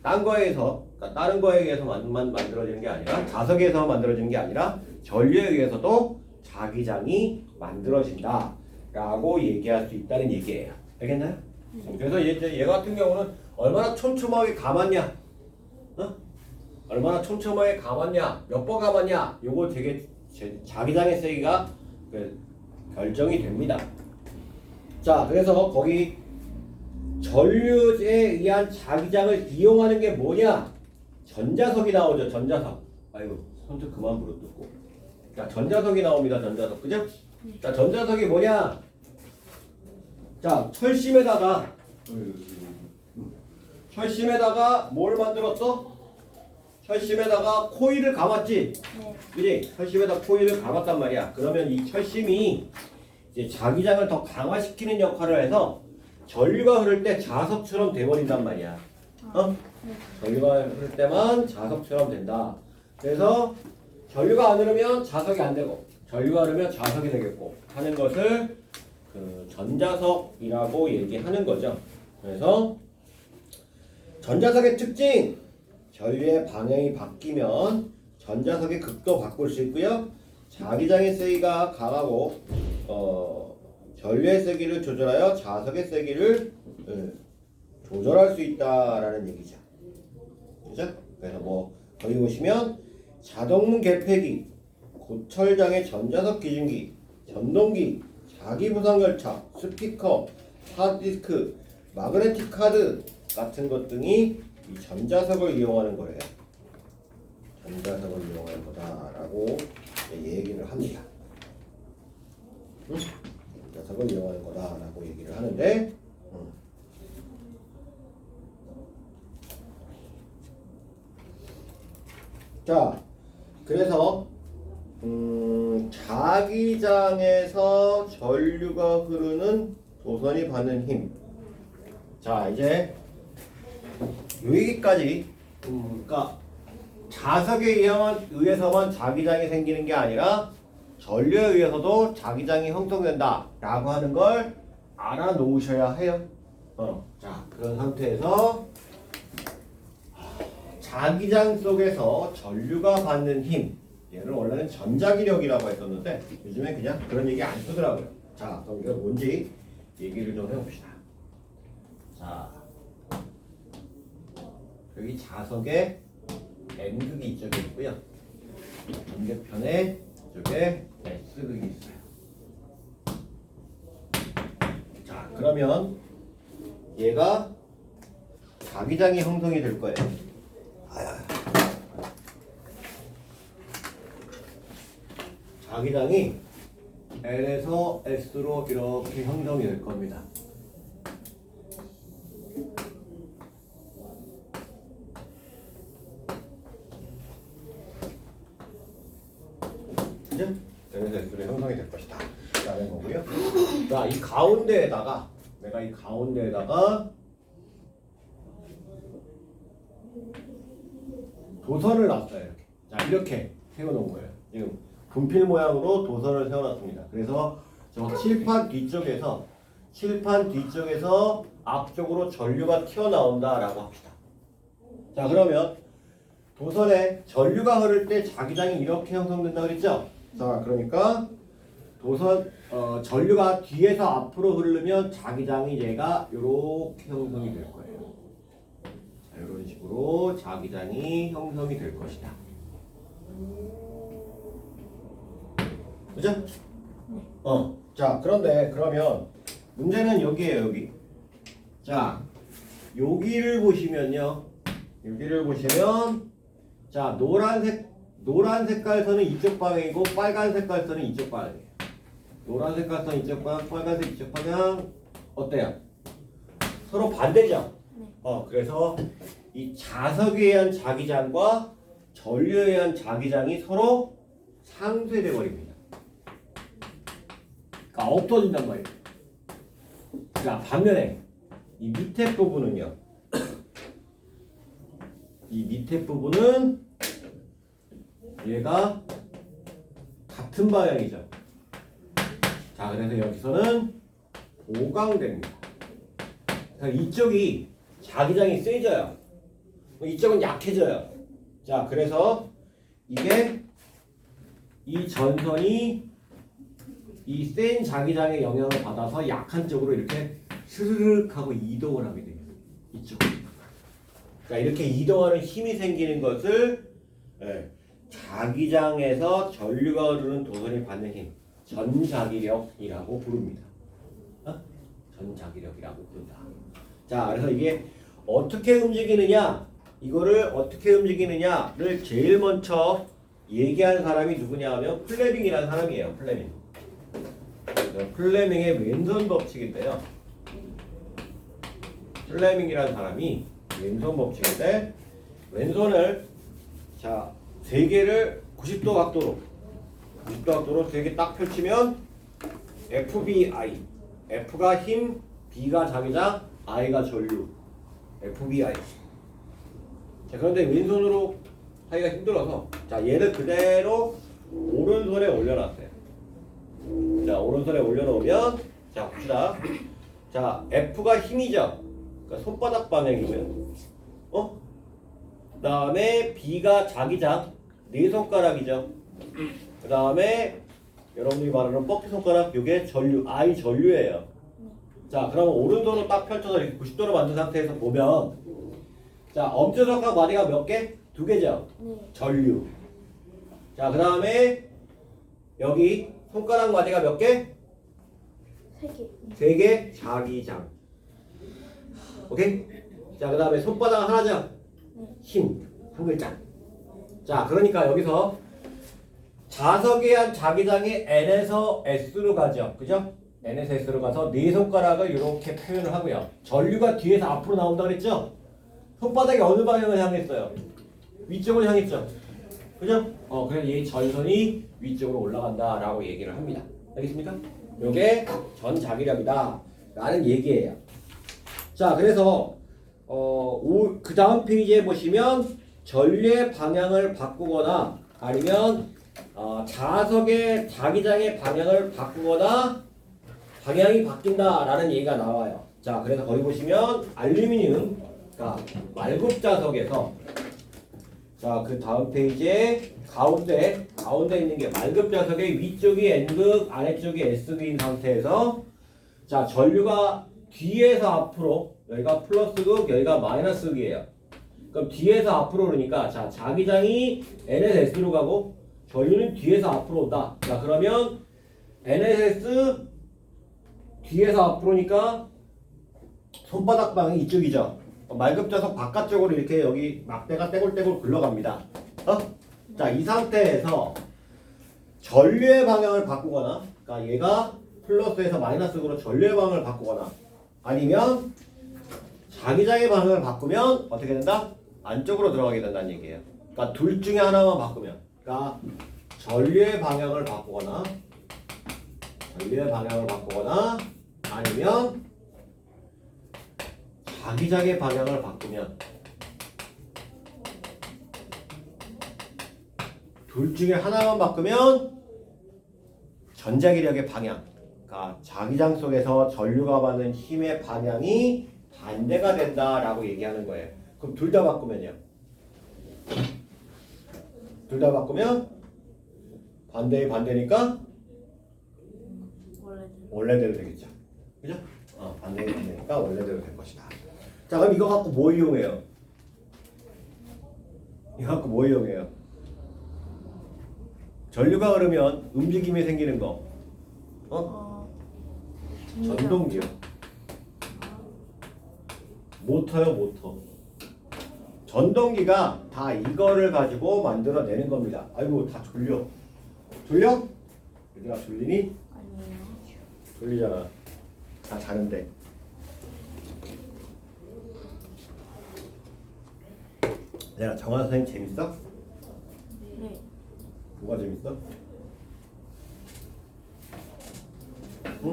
Speaker 1: 딴 거에 의해서, 그러니까 다른 거에 의해서만 만들어지는 게 아니라 자석에서 만들어지는 게 아니라 전류에 의해서도 자기장이 만들어진다라고 얘기할 수 있다는 얘기예요. 알겠나요? 그래서 얘 같은 경우는 얼마나 촘촘하게 감았냐, 얼마나 촘촘하게 감았냐, 몇 번 감았냐, 요거 되게 자기장의 세기가 결정이 됩니다. 자, 그래서 거기 전류에 의한 자기장을 이용하는 게 뭐냐? 전자석이 나오죠. 전자석. 아이고, 손톱 그만 부러뜨고. 자, 전자석이 나옵니다. 전자석. 그죠? 자, 전자석이 뭐냐? 자, 철심에다가 뭘 만들었어? 철심에다가 코일을 감았지?
Speaker 2: 네.
Speaker 1: 그지? 철심에다 코일을 감았단 말이야. 그러면 이 철심이 이제 자기장을 더 강화시키는 역할을 해서 전류가 흐를 때 자석처럼 돼버린단 말이야. 어?
Speaker 2: 네.
Speaker 1: 전류가 흐를 때만 자석처럼 된다. 그래서 전류가 안 흐르면 자석이 안 되고 전류가 흐르면 자석이 되겠고 하는 것을 그 전자석이라고 얘기하는 거죠. 그래서 전자석의 특징, 전류의 방향이 바뀌면 전자석의 극도 바꿀 수 있고요. 자기장의 세기가 강하고 전류의 세기를 조절하여 자석의 세기를 조절할 수 있다라는 얘기죠. 그죠? 그래서 뭐 거기 보시면 자동문 개폐기, 고철장의 전자석 기준기, 전동기, 자기부상열차, 스피커, 하드디스크, 마그네틱 카드 같은 것 등이 이 전자석을 이용하는 거예요. 전자석을 이용하는 거다라고 얘기를 합니다. 전자석을 이용하는 거다라고 얘기를 하는데 자, 그래서 자기장에서 전류가 흐르는 도선이 받는 힘. 자, 이제 여기까지 그러니까 자석에 의해서만 자기장이 생기는 게 아니라 전류에 의해서도 자기장이 형성된다 라고 하는 걸 알아놓으셔야 해요. 자, 그런 상태에서 자기장 속에서 전류가 받는 힘, 얘를 원래는 전자기력이라고 했었는데 요즘에 그냥 그런 얘기 안 쓰더라고요. 자, 그럼 이게 뭔지 얘기를 좀 해봅시다. 자, 여기 자석에 N극이 이쪽에 있고요. 반대편에 이쪽에 S극이 있어요. 자, 그러면 얘가 자기장이 형성이 될 거예요. 자기장이 L에서 S로 이렇게 형성이 될 겁니다. 그죠? L에서 S로 형성이 될 것이다 라는 거고요. 자, 이 가운데에다가 내가 이 가운데에다가 도선을 놨어요. 이렇게. 자, 이렇게 세워놓은 거예요. 지금 분필 모양으로 도선을 세워놨습니다. 그래서 저 칠판 뒤쪽에서 앞쪽으로 전류가 튀어나온다라고 합시다. 자, 그러면 도선에 전류가 흐를 때 자기장이 이렇게 형성된다 그랬죠? 자, 그러니까 전류가 뒤에서 앞으로 흐르면 자기장이 얘가 이렇게 형성이 될 거예요. 자, 이런 식으로 자기장이 형성이 될 것이다. 그죠? 자, 그런데 그러면 문제는 여기에요, 여기. 자, 여기를 보시면요. 자, 노란 색깔 선은 이쪽 방향이고 빨간 색깔 선은 이쪽 방향이에요. 노란 색깔 선 이쪽 방향, 빨간색 이쪽 방향 어때요? 서로 반대죠? 그래서 이 자석에 의한 자기장과 전류에 의한 자기장이 서로 상쇄돼 버립니다. 그러니까 없어진단 말이에요. 자, 반면에 이 밑에 부분은요. 이 밑에 부분은 얘가 같은 방향이죠. 자, 그래서 여기서는 보강됩니다. 그러니까 이쪽이 자기장이 세져요. 이쪽은 약해져요. 자, 그래서 이게 이 전선이 이 센 자기장의 영향을 받아서 약한 쪽으로 이렇게 스르륵 하고 이동을 하게 돼요. 이쪽으로. 그러니까 이렇게 이동하는 힘이 생기는 것을 자기장에서 전류가 흐르는 도선이 받는 힘, 전자기력이라고 부릅니다. 전자기력이라고 부른다. 자, 그래서 이게 어떻게 움직이느냐, 이거를 어떻게 움직이느냐를 제일 먼저 얘기한 사람이 누구냐 하면 플레밍이라는 사람이에요. 플레밍. 플레밍의 왼손 법칙인데요. 플레밍이라는 사람이 왼손 법칙인데 왼손을 자 3개를 90도 각도로 3개 딱 펼치면 FBI F가 힘, B가 자기장, I가 전류 FBI. 자 그런데 왼손으로 하기가 힘들어서 자 얘를 그대로 오른손에 올려놨어요. 자 오른손에 올려놓으면 자 봅시다. 자 F가 힘이죠. 그러니까 손바닥 방향이고요. 그 다음에 B가 자기장, 4손가락이죠. 그 다음에 여러분들이 말하는 뻑기 손가락, 요게 전류, I 전류예요. 자 그러면 오른손으로 딱 펼쳐서 이렇게 90도로 만든 상태에서 보면 자 엄지손가락 마디가 몇 개? 2개죠.
Speaker 2: 네.
Speaker 1: 전류. 자 그 다음에 여기 손가락 마디가 몇 개?
Speaker 2: 3개.
Speaker 1: 3개 자기장. 오케이? 자 그 다음에 손바닥 하나죠?
Speaker 2: 네.
Speaker 1: 힘. 한 글자. 자 그러니까 여기서 자석에 한 자기장이 N에서 S로 가죠. 그죠? N에서 S로 가서 4손가락을 이렇게 표현을 하고요. 전류가 뒤에서 앞으로 나온다 그랬죠? 손바닥이 어느 방향을 향했어요? 위쪽을 향했죠. 그죠? 그래서 이 전선이 위쪽으로 올라간다라고 얘기를 합니다. 알겠습니까? 요게 전자기력이다 라는 얘기예요. 자 그래서 그 다음 페이지에 보시면 전류의 방향을 바꾸거나 아니면 자석의 자기장의 방향을 바꾸거나 방향이 바뀐다 라는 얘기가 나와요. 자 그래서 거기 보시면 알루미늄 그러니까 말급자석에서 자 그 다음 페이지에 가운데 있는 게 말급자석의 위쪽이 N극 아래쪽이 S극인 상태에서 자 전류가 뒤에서 앞으로 여기가 플러스극 여기가 마이너스극이에요. 그럼 뒤에서 앞으로 그러니까 자 자기장이 N에서 S로 가고 전류는 뒤에서 앞으로 온다. 자 그러면 N에서 S 뒤에서 앞으로니까 손바닥 방이 이쪽이죠. 말급자석 바깥쪽으로 이렇게 여기 막대가 떼굴떼굴 굴러갑니다. 자 이 상태에서 전류의 방향을 바꾸거나 그러니까 얘가 플러스에서 마이너스로 전류의 방향을 바꾸거나 아니면 자기장의 방향을 바꾸면 어떻게 된다? 안쪽으로 들어가게 된다는 얘기예요. 그러니까 둘 중에 하나만 바꾸면 그러니까 전류의 방향을 바꾸거나 아니면 자기장의 방향을 바꾸면 둘 중에 하나만 바꾸면 전자기력의 방향 그러니까 자기장 속에서 전류가 받는 힘의 방향이 반대가 된다라고 얘기하는 거예요. 그럼 둘 다 바꾸면요? 둘 다 바꾸면 반대의 반대니까 원래대로 되겠죠. 그죠? 반대의 반대니까 원래대로 될 것이다. 자 그럼 이거 갖고 뭐 이용해요? 전류가 흐르면 움직임이 생기는 거. 전동기요. 모터요, 모터. 전동기가 다 이거를 가지고 만들어내는 겁니다. 아이고 다 졸려. 졸려? 얘들아 졸리니?
Speaker 2: 아니에요.
Speaker 1: 졸리잖아. 다 자는데. 내가 정한 선생님 재밌어?
Speaker 2: 네.
Speaker 1: 뭐가 재밌어?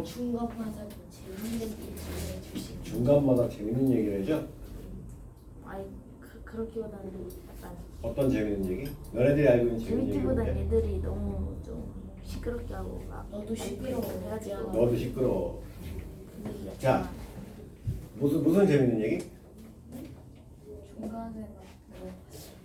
Speaker 4: 중간마다 재밌는 얘기 해주시면
Speaker 1: 중간마다 재밌는 얘기를 해줘?
Speaker 2: 아니 그렇기보다는 약간
Speaker 1: 어떤 재밌는 얘기? 너네들이 알고 있는 재밌는 얘기
Speaker 2: 재밌기보다
Speaker 1: 뭔데?
Speaker 2: 애들이 너무 좀 시끄럽게 하고 막
Speaker 4: 너도 시끄러워.
Speaker 2: 해가지고
Speaker 1: 너도 시끄러워.
Speaker 2: 분위기가
Speaker 1: 자. 무슨 재밌는 얘기?
Speaker 4: 중간에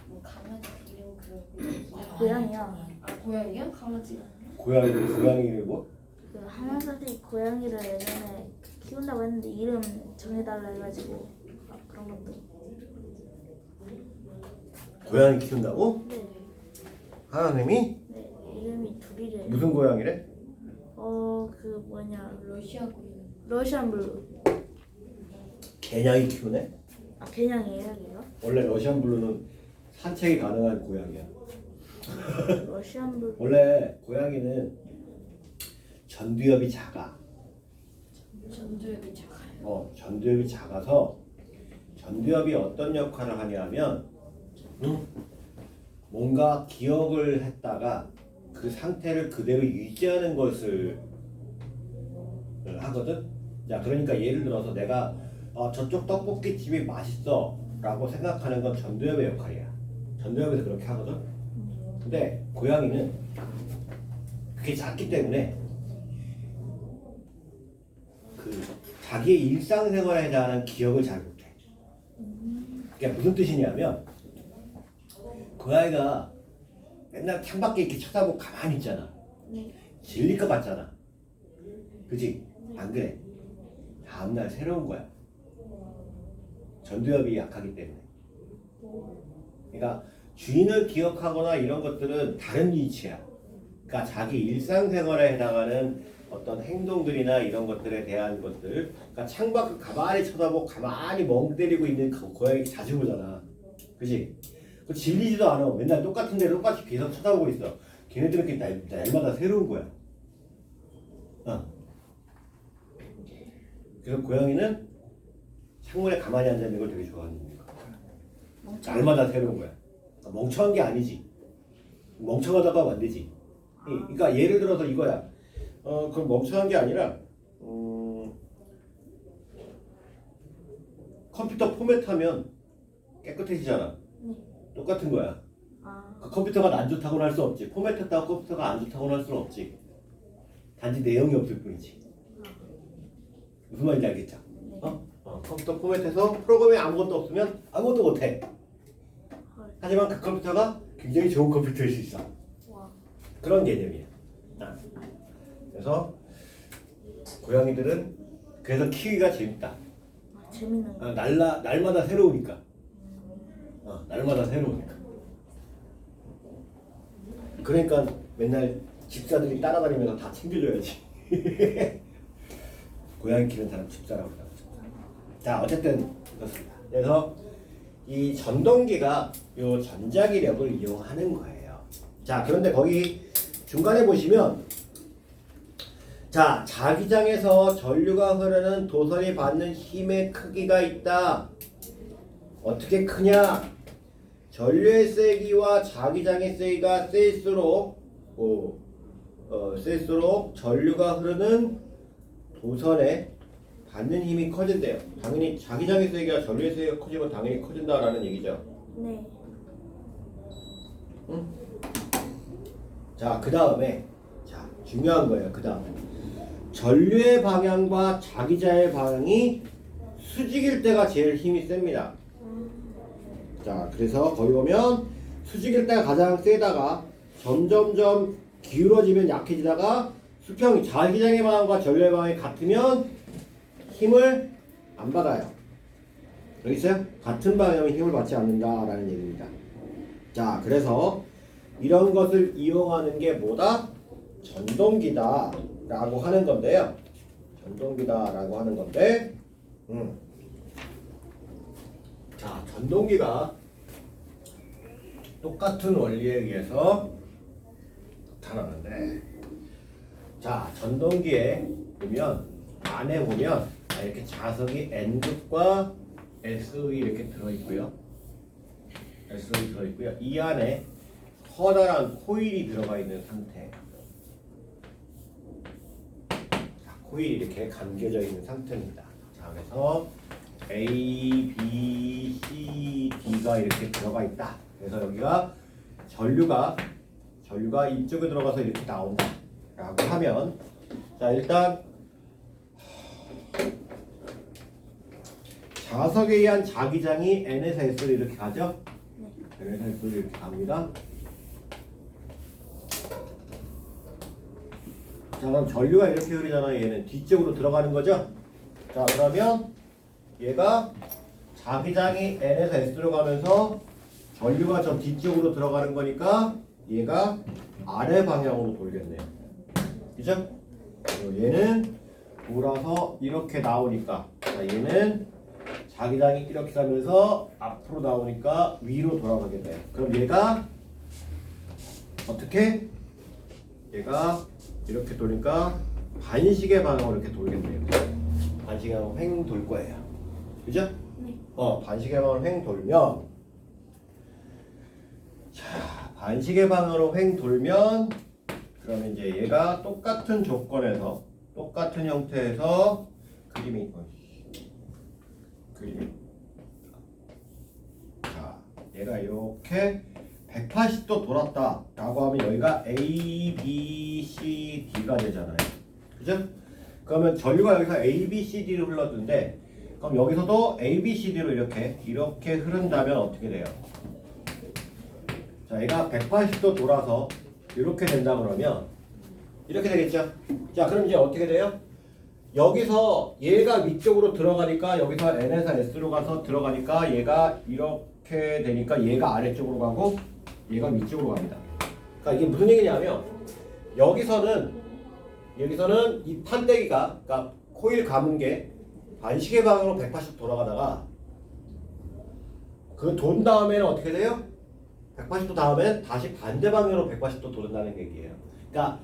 Speaker 4: 뭐 강아지 이름 그런
Speaker 2: 고양이야.
Speaker 4: 고양이야? 강아지
Speaker 1: 고양이를 뭐?
Speaker 2: 그 하나 선생님 고양이를 예전에 키운다고 했는데 이름 정해달라 해가지고 막 그런 것도.
Speaker 1: 고양이 키운다고?
Speaker 2: 네.
Speaker 1: 하나 선생님이?
Speaker 2: 네. 이름이 둘이래.
Speaker 1: 무슨 고양이래?
Speaker 2: 그 뭐냐
Speaker 4: 러시아 고양이
Speaker 2: 러시안 블루.
Speaker 1: 개냥이 키우네?
Speaker 2: 개냥이에요, 걔가?
Speaker 1: 원래 러시안 블루는 산책이 가능한 고양이야.
Speaker 2: 러시안 물
Speaker 1: 원래 고양이는 전두엽이 작아.
Speaker 4: 전두엽이 작아요.
Speaker 1: 전두엽이 작아서 전두엽이 어떤 역할을 하냐면 뭔가 기억을 했다가 그 상태를 그대로 유지하는 것을 하거든. 자, 그러니까 예를 들어서 내가 저쪽 떡볶이집이 맛있어 라고 생각하는 건 전두엽의 역할이야. 전두엽에서 그렇게 하거든. 근데 고양이는 그게 작기 때문에 그 자기의 일상생활에 대한 기억을 잘 못해. 그게 무슨 뜻이냐면 고양이가 맨날 창밖에 이렇게 쳐다보고 가만히 있잖아.
Speaker 2: 네.
Speaker 1: 질릴 것 같잖아. 그치? 안 그래? 다음날 새로운 거야. 전두엽이 약하기 때문에. 그러니까 주인을 기억하거나 이런 것들은 다른 이치야. 그러니까 자기 일상생활에 해당하는 어떤 행동들이나 이런 것들에 대한 것들. 그러니까 창밖을 가만히 쳐다보고 가만히 멍 때리고 있는 그 고양이 자주 보잖아. 그치? 그 질리지도 않아. 맨날 똑같은 데 똑같이 계속 쳐다보고 있어. 걔네들은 이렇게 날마다 새로운 거야. 그래서 고양이는 창문에 가만히 앉아 있는 걸 되게 좋아하는 거야. 날마다 새로운 거야. 멍청한 게 아니지. 멍청하다가 안 되지. 그러니까 예를 들어서 이거야. 그럼 멍청한 게 아니라 컴퓨터 포맷하면 깨끗해지잖아. 똑같은 거야. 그 컴퓨터가 안 좋다고는 할 수 없지. 포맷했다고 컴퓨터가 안 좋다고는 할 수는 없지. 단지 내용이 없을 뿐이지. 무슨 말인지 알겠죠? 컴퓨터 포맷해서 프로그램에 아무것도 없으면 아무것도 못해. 하지만 그 컴퓨터가 굉장히 좋은 컴퓨터일 수 있어. 그런 개념이야. 그래서 고양이들은 그래서 키위가 재밌다.
Speaker 2: 재밌는 거.
Speaker 1: 날마다 새로우니까. 날마다 새로우니까. 그러니까 맨날 집사들이 따라다니면서 다 챙겨줘야지. 고양이 키우는 사람 집사라고 그러죠. 자, 어쨌든 그렇습니다. 그래서 이 전동기가 요 전자기력을 이용하는 거예요. 자, 그런데 거기 중간에 보시면 자, 자기장에서 전류가 흐르는 도선이 받는 힘의 크기가 있다. 어떻게 크냐? 전류의 세기와 자기장의 세기가 셀수록 전류가 흐르는 도선에 받는 힘이 커진대요. 당연히 자기장의 세기가 전류의 세기가 커지면 당연히 커진다라는 얘기죠.
Speaker 2: 네.
Speaker 1: 응? 자, 그 다음에 중요한 거예요. 그 다음에 전류의 방향과 자기장의 방향이 수직일 때가 제일 힘이 셉니다. 자, 그래서 거기 보면 수직일 때가 가장 세다가 점점점 기울어지면 약해지다가 수평이 자기장의 방향과 전류의 방향이 같으면 힘을 안 받아요. 여기 있어요? 같은 방향은 힘을 받지 않는다라는 얘기입니다. 자, 그래서 이런 것을 이용하는 게 뭐다? 전동기다 라고 하는 건데요. 전동기다 라고 하는 건데 자, 전동기가 똑같은 원리에 의해서 나타나는데 자, 전동기에 보면 안에 보면 이렇게 자석이 N극과 S극이 이렇게 들어있고요. S극이 들어있고요. 이 안에 커다란 코일이 들어가 있는 상태. 자, 코일이 이렇게 감겨져 있는 상태입니다. 자, 그래서 A, B, C, D가 이렇게 들어가 있다. 그래서 여기가 전류가 이쪽에 들어가서 이렇게 나온다 라고 하면 자, 일단 자석에 의한 자기장이 N에서 S로 이렇게 가죠? N에서 S로 이렇게 갑니다. 자, 그럼 전류가 이렇게 흐르잖아요. 얘는 뒤쪽으로 들어가는 거죠? 자, 그러면 얘가 자기장이 N에서 S로 가면서 전류가 저 뒤쪽으로 들어가는 거니까 얘가 아래 방향으로 돌겠네요. 그죠? 그리고 얘는 돌아서 이렇게 나오니까 자, 얘는 자기장이 이렇게 가면서 앞으로 나오니까 위로 돌아가게 돼요. 그럼 얘가 어떻게? 얘가 이렇게 도니까 반시계 방향으로 이렇게 돌겠네요. 반시계 방향으로 횡 돌 거예요. 그죠?
Speaker 2: 네.
Speaker 1: 반시계 방향으로 횡 돌면 자, 반시계 방향으로 횡 돌면 그러면 이제 얘가 똑같은 조건에서 똑같은 형태에서 그림이 자, 얘가 이렇게 180도 돌았다 라고 하면 여기가 A, B, C, D가 되잖아요. 그죠? 그러면 전류가 여기서 A, B, C, D를 흘렀는데 그럼 여기서도 A, B, C, D로 이렇게 흐른다면 어떻게 돼요? 자, 얘가 180도 돌아서 이렇게 된다 그러면 이렇게 되겠죠? 자, 그럼 이제 어떻게 돼요? 여기서 얘가 위쪽으로 들어가니까 여기서 N에서 S로 가서 들어가니까 얘가 이렇게 되니까 얘가 아래쪽으로 가고 얘가 위쪽으로 갑니다. 그러니까 이게 무슨 얘기냐면 여기서는 이 판때기가 그러니까 코일 감은 게 반시계 방향으로 180도 돌아가다가 그 돈 다음에는 어떻게 돼요? 180도 다음엔 다시 반대 방향으로 180도 도는다는 얘기예요. 그러니까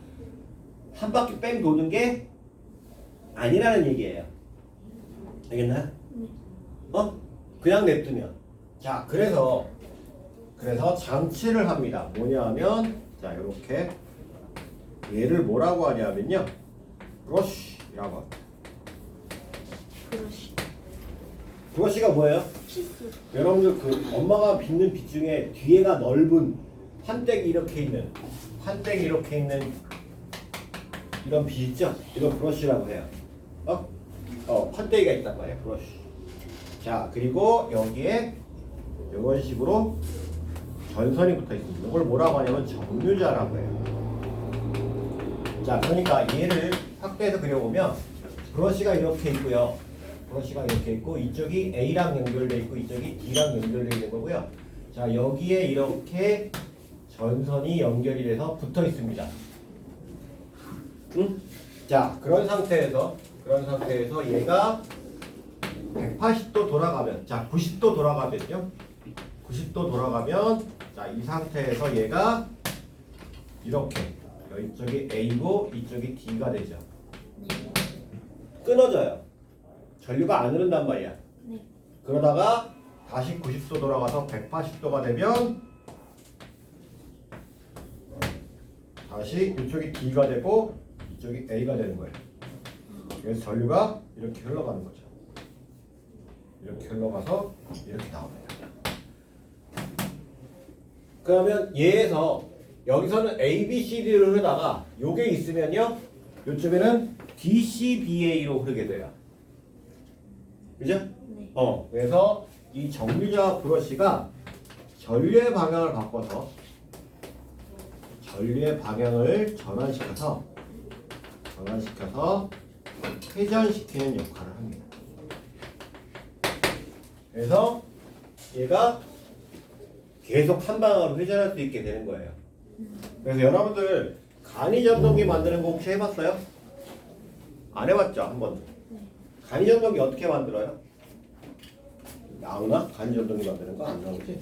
Speaker 1: 한 바퀴 뺑 도는 게 아니라는 얘기예요. 알겠나요?
Speaker 2: 네.
Speaker 1: 그냥 냅두면. 자, 그래서 장치를 합니다. 뭐냐 하면 자, 이렇게 얘를 뭐라고 하냐면요. 브러쉬라고 합니다.
Speaker 2: 브러쉬.
Speaker 1: 브러쉬가 뭐예요?
Speaker 2: 치수.
Speaker 1: 여러분들 그 엄마가 빚는 빗 중에 뒤에가 넓은 판때기 이렇게 있는 이런 빗 있죠? 이건 브러쉬라고 해요. 판때기가 있단 말이에요. 브러쉬. 자, 그리고 여기에 이런 식으로 전선이 붙어 있습니다. 이걸 뭐라고 하냐면 정류자라고 해요. 자, 그러니까 얘를 확대해서 그려보면 브러쉬가 이렇게 있고요. 브러쉬가 이렇게 있고 이쪽이 A랑 연결되어 있고 이쪽이 D랑 연결되어 있는 거고요. 자, 여기에 이렇게 전선이 연결이 돼서 붙어 있습니다. 응? 자, 그런 상태에서 얘가 180도 돌아가면, 자, 90도 돌아가면요. 90도 돌아가면, 자, 이 상태에서 얘가 이렇게 이쪽이 A고 이쪽이 D가 되죠. 끊어져요. 전류가 안 흐른단 말이야.
Speaker 2: 네.
Speaker 1: 그러다가 다시 90도 돌아가서 180도가 되면 다시 이쪽이 D가 되고 이쪽이 A가 되는 거예요. 그래서 전류가 이렇게 흘러가는 거죠. 이렇게 흘러가서 이렇게 나옵니다. 그러면 얘에서 여기서는 A, B, C, D를 흐르다가 요게 있으면요. 요쯤에는 D, C, B, A로 흐르게 돼요. 그죠?
Speaker 2: 네.
Speaker 1: 그래서 이 정류자 브러쉬가 전류의 방향을 바꿔서 전류의 방향을 전환시켜서 회전시키는 역할을 합니다. 그래서 얘가 계속 한 방향으로 회전할 수 있게 되는 거예요. 그래서 여러분들 간이전동기 만드는 거 혹시 해봤어요? 안 해봤죠? 한 번도. 간이전동기 어떻게 만들어요? 나오나? 간이전동기 만드는 거 안 나오지?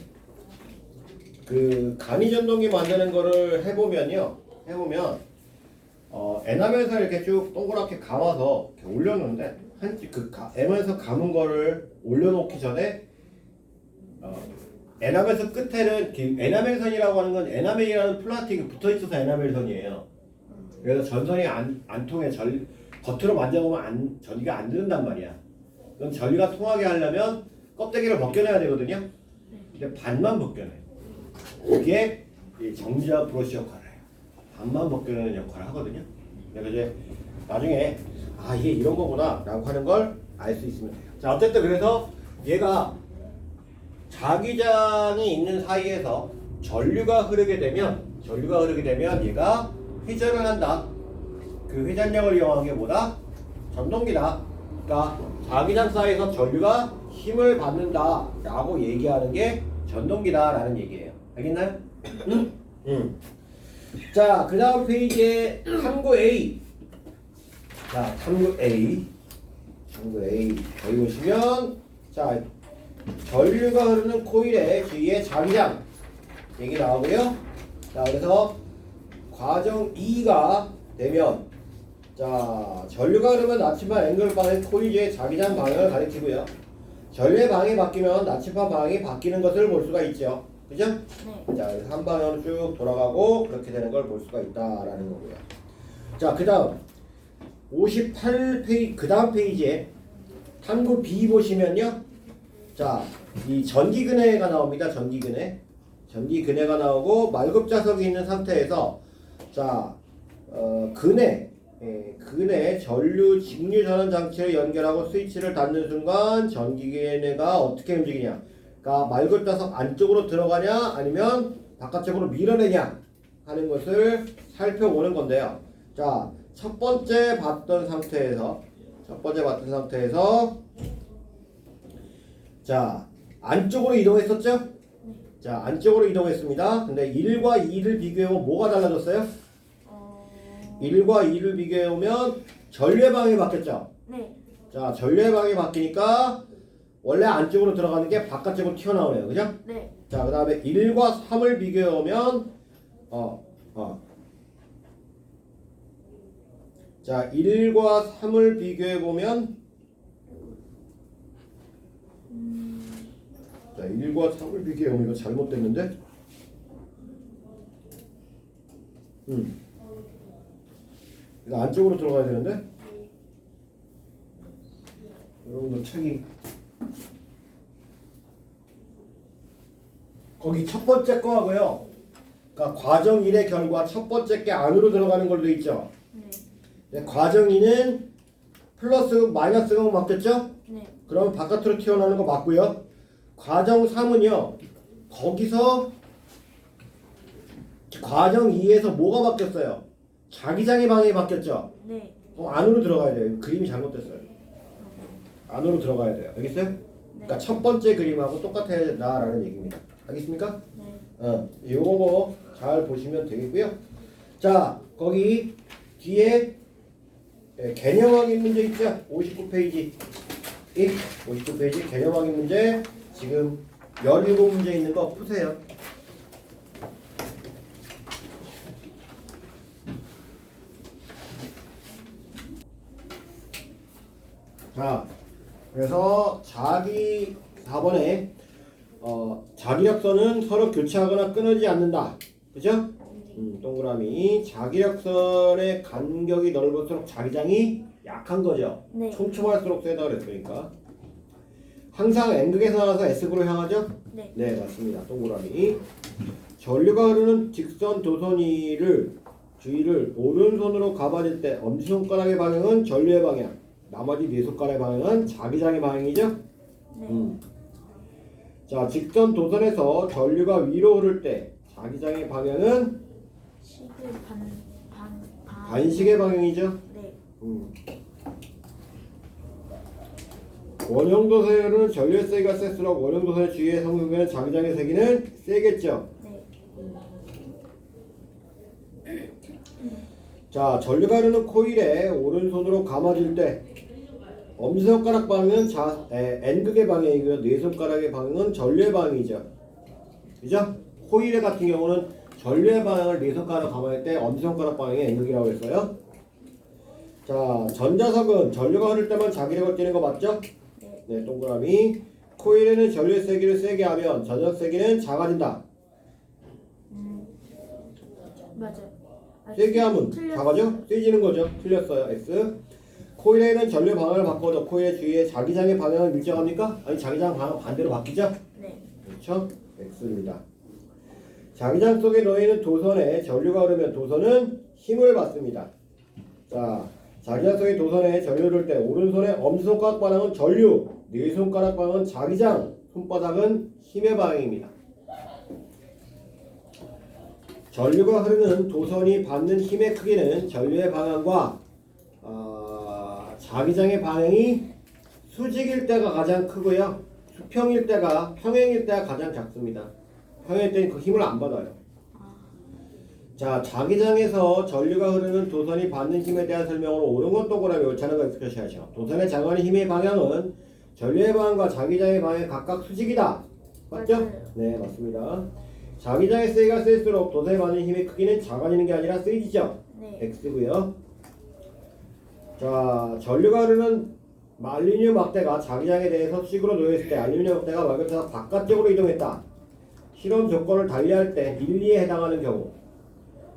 Speaker 1: 그 간이전동기 만드는 거를 해보면 에나멜에서 이렇게 쭉 동그랗게 감아서 이렇게 올려놓는데 에나멜에서 감은 거를 올려놓기 전에 에나멜선 끝에는 에나멜선이라고 하는 건 에나멜이라는 플라스틱이 붙어있어서 에나멜선이에요. 그래서 전선이 안 통해. 겉으로 만져보면 전기가 안 들은단 말이야. 그럼 전기가 통하게 하려면 껍데기를 벗겨내야 되거든요. 근데 반만 벗겨내. 이게 정지와 브러쉬 역할을 해요. 반만 벗겨내는 역할을 하거든요. 그래서 이제 나중에 이게 이런 거구나 라고 하는 걸 알 수 있으면 돼요. 자, 어쨌든 그래서 얘가 자기장이 있는 사이에서 전류가 흐르게 되면 얘가 회전을 한다. 그 회전력을 이용한 게 뭐다? 전동기다. 그러니까 자기장 사이에서 전류가 힘을 받는다 라고 얘기하는 게 전동기다 라는 얘기예요. 알겠나요? 응. 자, 그 다음 페이지에 탐구 A. 자, 탐구 A. 여기 보시면 자, 전류가 흐르는 코일의 주위에 자기장 얘기 나오고요. 자, 그래서 과정 2가 되면 자 전류가 흐르면 나침반 앵글 방향 코일의 자기장 방향을 가리키고요. 전류의 방향이 바뀌면 나침반 방향이 바뀌는 것을 볼 수가 있죠. 그죠?
Speaker 2: 네.
Speaker 1: 자, 그래서 한 방향으로 쭉 돌아가고 그렇게 되는 걸 볼 수가 있다라는 거고요. 자, 그다음 58페이지 그다음 페이지에 탐구 B 보시면요. 자, 이 전기근해가 나옵니다. 전기근해가 나오고 말급자석이 있는 상태에서 자, 근해 전류 직류 전원 장치를 연결하고 스위치를 닫는 순간 전기근해가 어떻게 움직이냐? 그러니까 말급자석 안쪽으로 들어가냐 아니면 바깥쪽으로 밀어내냐 하는 것을 살펴보는 건데요. 자, 첫 번째 봤던 상태에서 자, 안쪽으로 이동했었죠? 자, 안쪽으로 이동했습니다. 근데 1과 2를 비교해보면 뭐가 달라졌어요? 1과 2를 비교해보면 전류의 방향이 바뀌었죠?
Speaker 2: 네.
Speaker 1: 자, 전류의 방향이 바뀌니까 원래 안쪽으로 들어가는 게 바깥쪽으로 튀어나오네요. 그죠?
Speaker 2: 네.
Speaker 1: 자, 그 다음에 1과 3을 비교해보면 자, 1과 3을 비교해보면 자, 1과 3을 비교해보면 이거 잘못됐는데? 이거 안쪽으로 들어가야 되는데? 여러분들 책이 거기 첫 번째 거 하고요. 그러니까 과정 1의 결과 첫 번째 게 안으로 들어가는 걸로 돼 있죠. 네, 과정 2는 플러스 마이너스가 맞겠죠?
Speaker 2: 네.
Speaker 1: 그러면 바깥으로 튀어나오는 거 맞고요. 과정 3은요. 거기서 과정 2에서 뭐가 바뀌었어요? 자기장의 방향이 바뀌었죠?
Speaker 2: 네.
Speaker 1: 안으로 들어가야 돼요. 그림이 잘못됐어요. 안으로 들어가야 돼요. 알겠어요? 그러니까 첫 번째 그림하고 똑같아야 된다라는 얘기입니다. 알겠습니까?
Speaker 2: 네.
Speaker 1: 요거 잘 보시면 되겠고요. 자, 거기 뒤에 개념 확인 문제 있죠? 59페이지. 59페이지 개념 확인 문제 지금 17문제 있는 거 푸세요. 자, 그래서 자기 4번에 자기력선은 서로 교차하거나 끊어지지 않는다. 그죠? 동그라미. 자기력선의 간격이 넓을수록 자기장이 약한 거죠.
Speaker 2: 네.
Speaker 1: 촘촘할수록 세다 그랬으니까. 항상 N극에서 나와서 S극으로 향하죠?
Speaker 2: 네.
Speaker 1: 네, 맞습니다. 동그라미. 전류가 흐르는 직선 도선위를 주위를 오른손으로 가봐줄 때 엄지손가락의 방향은 전류의 방향, 나머지 네 손가락의 방향은 자기장의 방향이죠?
Speaker 2: 네.
Speaker 1: 자, 직선 도선에서 전류가 위로 흐를 때 자기장의 방향은
Speaker 2: 식을
Speaker 1: 반식의 방향이죠?
Speaker 2: 네.
Speaker 1: 원형도선에 흐르는 전류의 세기가 셀수록 원형도선의 주위에 성분되는 자기장의 세기는 세겠죠?
Speaker 2: 네.
Speaker 1: 자, 전류가 흐르는 코일에 오른손으로 감아줄 때 엄지손가락 방향은 N극의 방향이고요. 네 손가락의 방향은 전류의 방향이죠. 그죠? 코일에 같은 경우는 전류의 방향을 네 손가락 감아줄 때 엄지손가락 방향이 N극이라고 했어요. 자, 전자석은 전류가 흐를 때만 자기력을 띠는 거 맞죠? 네, 동그라미. 코일에는 전류의 세기를 세게 하면 전력 세기는 작아진다.
Speaker 2: 맞아요.
Speaker 1: 세게 하면 작아져? 세지는 거죠. 틀렸어요. X. 코일에는 전류 방향을 바꿔도 코일의 주위에 자기장의 방향을 일정합니까? 아니, 자기장 방향 반대로 바뀌죠?
Speaker 2: 네.
Speaker 1: 그렇죠? X입니다. 자기장 속에 놓여있는 도선에 전류가 흐르면 도선은 힘을 받습니다. 자, 자기장 속의 도선에 전류를 흐를 때 오른손의 엄지손가락 방향은 전류, 네 손가락 방향은 자기장, 손바닥은 힘의 방향입니다. 전류가 흐르는 도선이 받는 힘의 크기는 전류의 방향과 자기장의 방향이 수직일 때가 가장 크고요. 수평일 때가 평행일 때가 가장 작습니다. 평행일 때는 그 힘을 안 받아요. 자, 자기장에서 전류가 흐르는 도선이 받는 힘에 대한 설명으로 옳은 동그라미 옳지 않은 거 익스프레셔야죠. 도선에 작용하는 힘의 방향은 전류의 방향과 자기장의 방향이 각각 수직이다. 맞죠?
Speaker 2: 맞아요.
Speaker 1: 네, 맞습니다. 자기장의 세기가 셀수록 도선에 받는 힘의 크기는 작아지는 게 아니라 세지죠.
Speaker 2: 네.
Speaker 1: X고요. 자, 전류가 흐르는 알루미늄 막대가 자기장에 대해서 식으로 놓여있을 때 알루미늄 막대가 말급차가 바깥쪽으로 이동했다. 실험 조건을 달리할 때 1, 2에 해당하는 경우.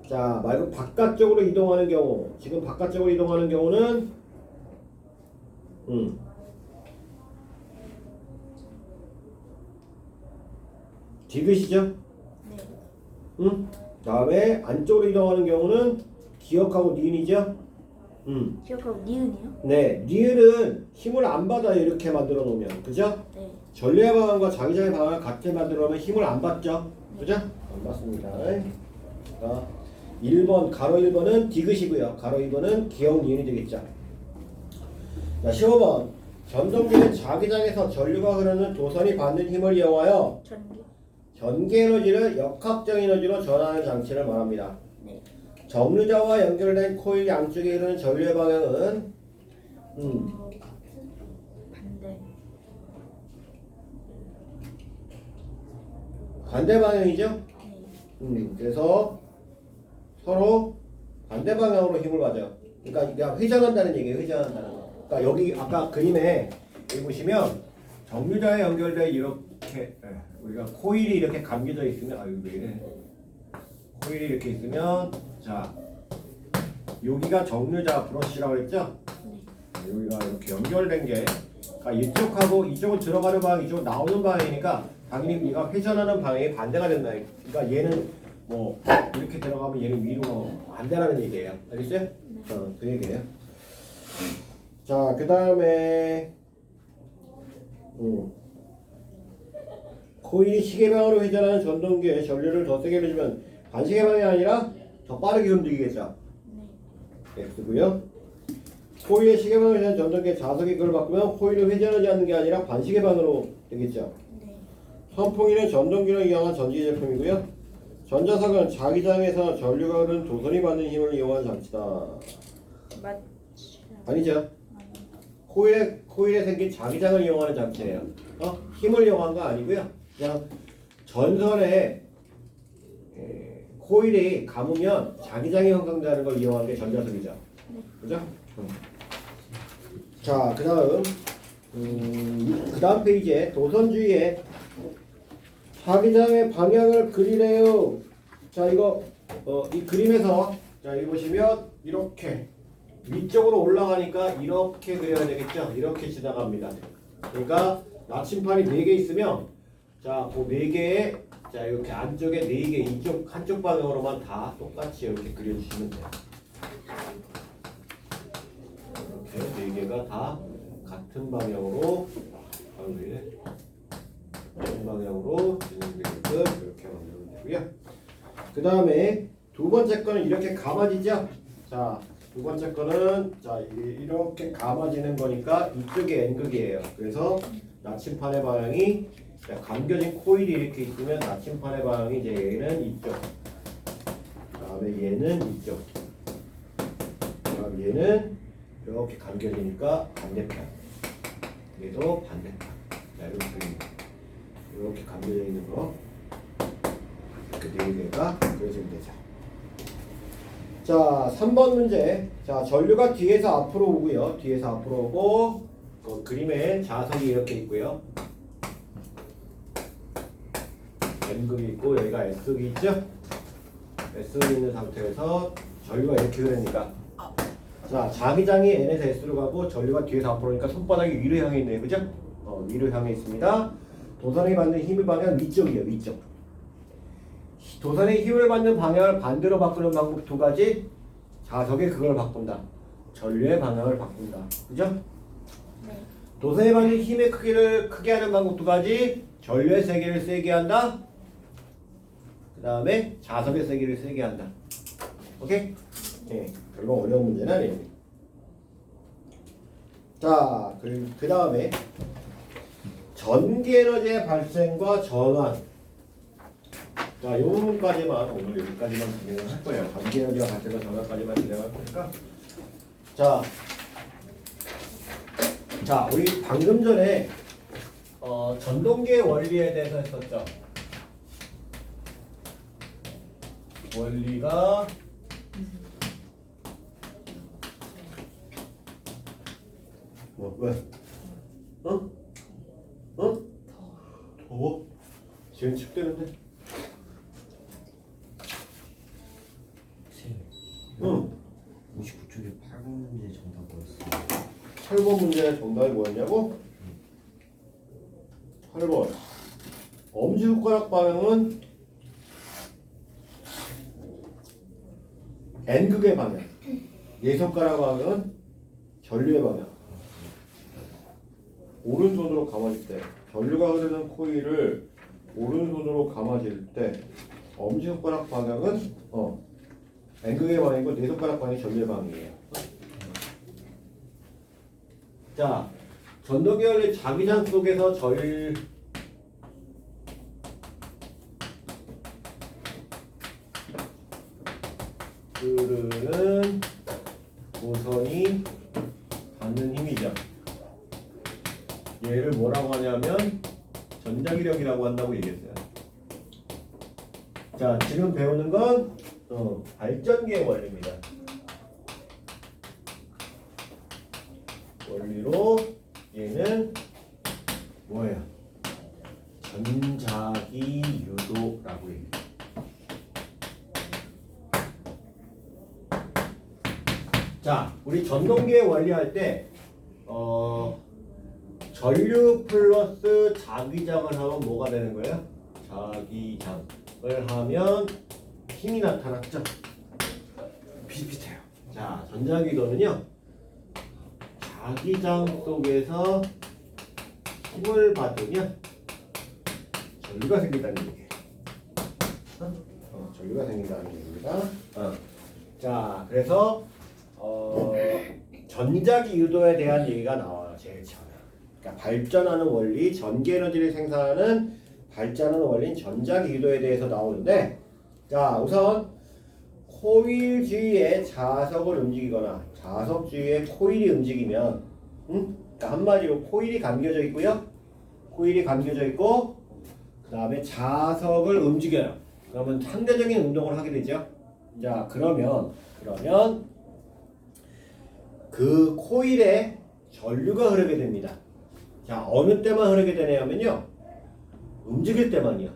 Speaker 1: 자, 말고 바깥쪽으로 이동하는 경우. 지금 바깥쪽으로 이동하는 경우는 디귿이죠.
Speaker 2: 네.
Speaker 1: 다음에 안쪽으로 이동하는 경우는 기억하고 니은이죠.
Speaker 2: 기억하고 니은이요?
Speaker 1: 네, 니은은 힘을 안 받아요. 이렇게 만들어 놓으면, 그죠?
Speaker 2: 네.
Speaker 1: 전류의 방향과 자기장의 방향을 같게 만들어 놓으면 힘을 안 받죠, 그죠? 안 받습니다. 자, 1번 가로 1번은 디귿이고요. 가로 2번은 기억 니은이 되겠죠. 자, 15번 전동기는 자기장에서 전류가 흐르는 도선이 받는 힘을 이용하여
Speaker 2: 전기.
Speaker 1: 전기 에너지를 역학적 에너지로 전환하는 장치를 말합니다.
Speaker 2: 네.
Speaker 1: 정류자와 연결된 코일 양쪽에 흐르는 전류의 방향은
Speaker 2: 반대.
Speaker 1: 반대 방향이죠.
Speaker 2: 네.
Speaker 1: 그래서 서로 반대 방향으로 힘을 받아요. 그러니까 회전한다는 얘기예요. 회전한다는 거. 그러니까 여기 아까 그림에 여기 보시면 정류자에 연결돼 이렇게 우리가 코일이 이렇게 감겨져 있으면 코일이 이렇게 있으면 자 여기가 정류자 브러쉬라고 했죠? 여기가 이렇게 연결된 게 그러니까 이쪽하고 이쪽은 들어가는 방향, 이쪽은 나오는 방향이니까 당연히 얘가 회전하는 방향이 반대가 된다. 그러니까 얘는 뭐 이렇게 들어가면 얘는 위로 반대라는 얘기예요. 알겠어요? 그 얘기예요. 자, 그 다음에 코일이 시계 방향으로 회전하는 전동기에 전류를 더 세게 흘려주면 반시계 방향이 아니라 더 빠르게 움직이겠죠. X고요. 코일의 시계 방향으로 회전하는 전동기의 자석의 끈을 바꾸면 코일을 회전하지 않는 게 아니라 반시계 방향으로 되겠죠.
Speaker 2: 네.
Speaker 1: 선풍기는 전동기를 이용한 전기 제품이고요. 전자석은 자기장에서 전류가 흐르는 도선이 받는 힘을 이용한 장치다.
Speaker 2: 맞죠.
Speaker 1: 아니죠. 코일에 생긴 자기장을 이용하는 장치예요. 힘을 이용한 거 아니고요. 그냥 전선에 코일이 감으면 자기장이 형성되는 걸 이용하는 게 전자석이죠. 그죠? 자, 그 다음 페이지에 도선주의에 자기장의 방향을 그리래요. 자, 이거 이 그림에서 자, 여기 보시면 이렇게 위쪽으로 올라가니까 이렇게 그려야 되겠죠. 이렇게 지나갑니다. 그러니까 나침판이 4개 있으면 자, 그 4개에 자, 이렇게 안쪽에 4개 이쪽 한쪽 방향으로만 다 똑같이 이렇게 그려주시면 돼요. 이렇게 4개가 다 같은 방향으로 진행되게끔 이렇게 만들면 되고요. 그 다음에 두 번째 거는 이렇게 감아지죠. 자, 두 번째 거는 자 이렇게 감아지는 거니까 이쪽이 N극이에요. 그래서 나침판의 방향이 자, 감겨진 코일이 이렇게 있으면 나침판의 방향이 이제 얘는 이쪽, 그다음에 얘는 이쪽, 그다음 얘는 이렇게 감겨지니까 반대편, 얘도 반대편. 자, 이렇게 감겨져 있는 거 이렇게 4개가 그려지면 되죠. 자, 3번 문제. 자, 전류가 뒤에서 앞으로 오고요. 뒤에서 앞으로 오고 그 그림에 자석이 이렇게 있고요. N극이 있고 여기가 S극이 있죠? S극이 있는 상태에서 전류가 이렇게 흐르니까 자, 자기장이 N에서 S로 가고 전류가 뒤에서 앞으로 오니까 손바닥이 위로 향해 있네요. 그죠? 위로 향해 있습니다. 도선이 받는 힘의 방향은 위쪽이에요. 위쪽. 도선의 힘을 받는 방향을 반대로 바꾸는 방법 2가지. 자석의 그걸 바꾼다. 전류의 방향을 바꾼다. 그죠?
Speaker 2: 네.
Speaker 1: 도선이 받는 힘의 크기를 크게 하는 방법 2가지. 전류의 세기를 세게 한다. 그 다음에 자석의 세기를 세게 한다. 오케이? 네. 별로 어려운 문제는 아니에요. 자, 그 다음에 전기 에너지의 발생과 전환. 자, 요 부분까지만 오늘 여기까지만 진행을 할 거예요. 전기 에너지와 발생과 전환까지만 진행할 거니까. 자, 우리 방금 전에 전동기의 원리에 대해서 했었죠. 원리가 뭐 왜? 어? 어? 더워? 지금 춥대는데? 응.
Speaker 3: 59쪽에 8번 문제 정답 뭐였어?
Speaker 1: 8번 문제의 정답이 뭐였냐고? 8번 엄지손가락 방향은 N극의 방향, 네 손가락 방향은 전류의 방향. 오른손으로 감아줄 때 전류가 흐르는 코일을 오른손으로 감아줄 때 엄지손가락 방향은 N극의 방향이고 네 손가락 방향이 전류의 방향이에요. 자, 전동기 원리 자기장 속에서 흐르는 노선이 받는 힘이죠. 얘를 뭐라고 하냐면 전자기력이라고 한다고 얘기했어요. 자, 지금 배우는 건 발전기의 원리입니다. 원리로 얘는 뭐예요? 전자기 유도라고 얘기해요. 자, 우리 전동기의 원리 할 때 전류 플러스 자기장을 하면 뭐가 되는 거예요? 자기장을 하면 힘이 나타났죠? 비슷비슷해요. 자, 전자기도는요 자기장 속에서 힘을 받으면 전류가 생긴다는 얘기예요. 전류가 생긴다는 얘기입니다. 자, 그래서 전자기 유도에 대한 얘기가 나와요. 제일 처음에. 그러니까 발전하는 원리, 전기 에너지를 생산하는 발전하는 원리인 전자기 유도에 대해서 나오는데, 자, 우선 코일 주위에 자석을 움직이거나 자석 주위에 코일이 움직이면, 그러니까 한마디로 코일이 감겨져 있고요. 코일이 감겨져 있고, 그 다음에 자석을 움직여요. 그러면 상대적인 운동을 하게 되죠. 자, 그러면 그 코일에 전류가 흐르게 됩니다. 자, 어느 때만 흐르게 되냐면요, 움직일 때만이요.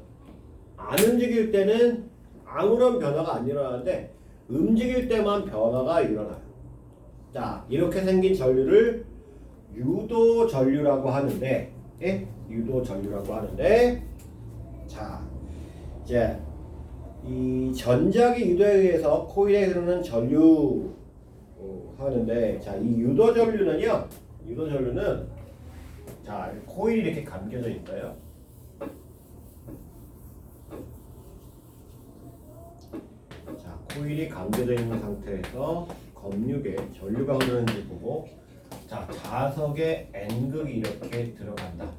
Speaker 1: 안 움직일 때는 아무런 변화가 안 일어나는데 움직일 때만 변화가 일어나요. 자, 이렇게 생긴 전류를 유도 전류라고 하는데, 유도 전류라고 하는데, 자, 이제 이 전자기 유도에 의해서 코일에 흐르는 전류 하는데, 자, 이 유도 전류는요, 자, 코일이 이렇게 감겨져 있어요. 자, 코일이 감겨져 있는 상태에서 검육에 전류가 흐르는지 보고, 자, 자석에 N극이 이렇게 들어간다.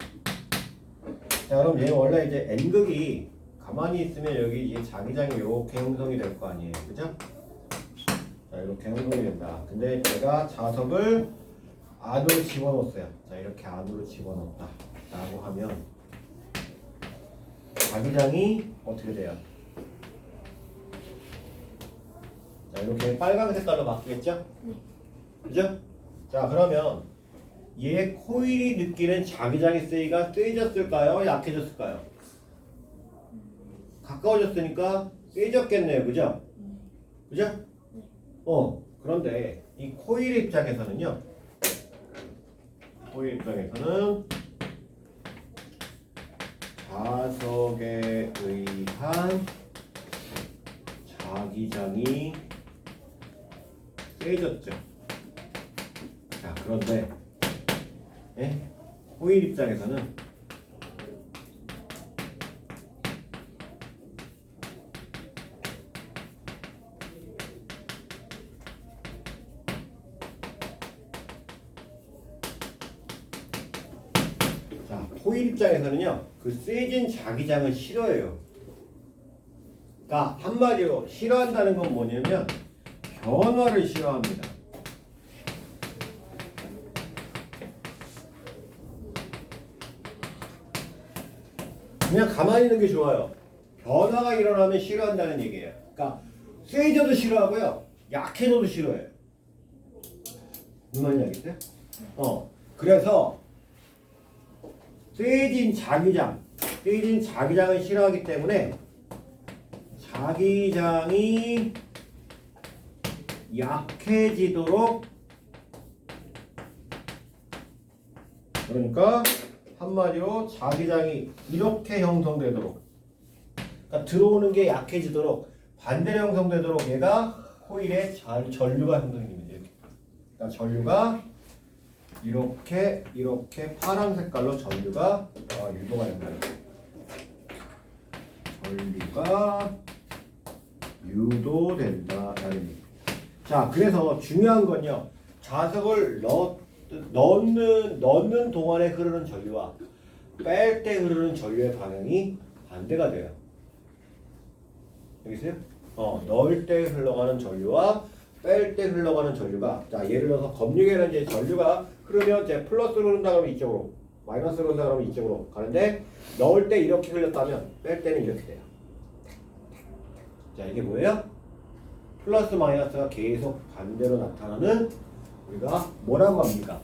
Speaker 1: 자, 그럼 얘 원래 이제 N극이 가만히 있으면 여기 이제 자기장이 이렇게 형성이 될 거 아니에요, 그죠? 자, 이렇게 형성이 된다. 근데 제가 자석을 안으로 집어넣었어요. 자, 이렇게 안으로 집어넣었다 라고 하면 자기장이 어떻게 돼요? 자, 이렇게 빨간 색깔로 바뀌겠죠? 그죠? 자, 그러면 얘 코일이 느끼는 자기장의 세기가 세졌을까요? 약해졌을까요? 가까워졌으니까 세졌겠네요. 그죠? 그죠? 그런데 이 코일 입장에서는요, 자석에 의한 자기장이 세졌죠. 자, 그런데 코일 입장에서는 코일 입장에서는요, 그 세진 자기장을 싫어해요. 그러니까 한마디로 싫어한다는 건 뭐냐면 변화를 싫어합니다. 그냥 가만히 있는 게 좋아요. 변화가 일어나면 싫어한다는 얘기예요. 그러니까 세져도 싫어하고요. 약해져도 싫어해요. 무슨 말인지 알겠어요? 그래서 세진 자기장을 싫어하기 때문에 자기장이 약해지도록, 그러니까 한마디로 자기장이 이렇게 형성되도록, 그러니까 들어오는 게 약해지도록 반대로 형성되도록 얘가 코일에 전류가 형성이 됩니다. 이렇게. 그러니까 전류가 이렇게 파란 색깔로 전류가 유도가 된다. 전류가 유도된다라는 얘기. 자, 그래서 중요한 건요. 자석을 넣는 동안에 흐르는 전류와 뺄 때 흐르는 전류의 방향이 반대가 돼요. 여기세요? 넣을 때 흘러가는 전류와 뺄 때 흘러가는 전류가, 자, 예를 들어서 검육에는 이제 전류가 흐르면 이제 플러스로 흐른다 그러면 이쪽으로, 마이너스로 흐른다 그러면 이쪽으로 가는데, 넣을 때 이렇게 흘렸다면 뺄 때는 이렇게 돼요. 자, 이게 뭐예요? 플러스 마이너스가 계속 반대로 나타나는, 우리가 뭐라고 합니까?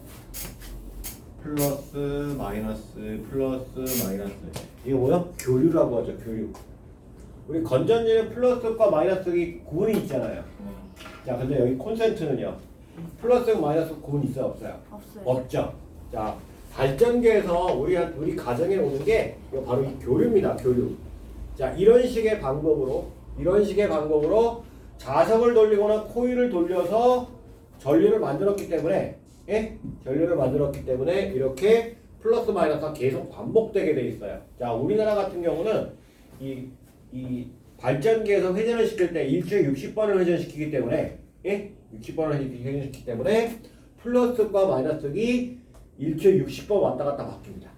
Speaker 1: 플러스 마이너스. 이게 뭐야? 교류라고 하죠. 교류. 우리 건전지는 플러스과 마이너스의 구분이 있잖아요. 자, 근데 여기 콘센트는요. 플러스과 마이너스 구분 있어요, 없어요?
Speaker 2: 없어요.
Speaker 1: 없죠. 자, 발전기에서 우리 가정에 오는 게 이거 바로 이 교류입니다. 교류. 자, 이런 식의 방법으로 자석을 돌리거나 코일을 돌려서 전류를 만들었기 때문에, 전류를 만들었기 때문에 이렇게 플러스 마이너스가 계속 반복되게 돼 있어요. 자, 우리나라 같은 경우는 이 발전기에서 회전을 시킬 때 일주일에 60번을 회전시키기 때문에, 60번을 회전시키기 때문에 플러스과 마이너스가 일주일에 60번 왔다 갔다 바뀝니다.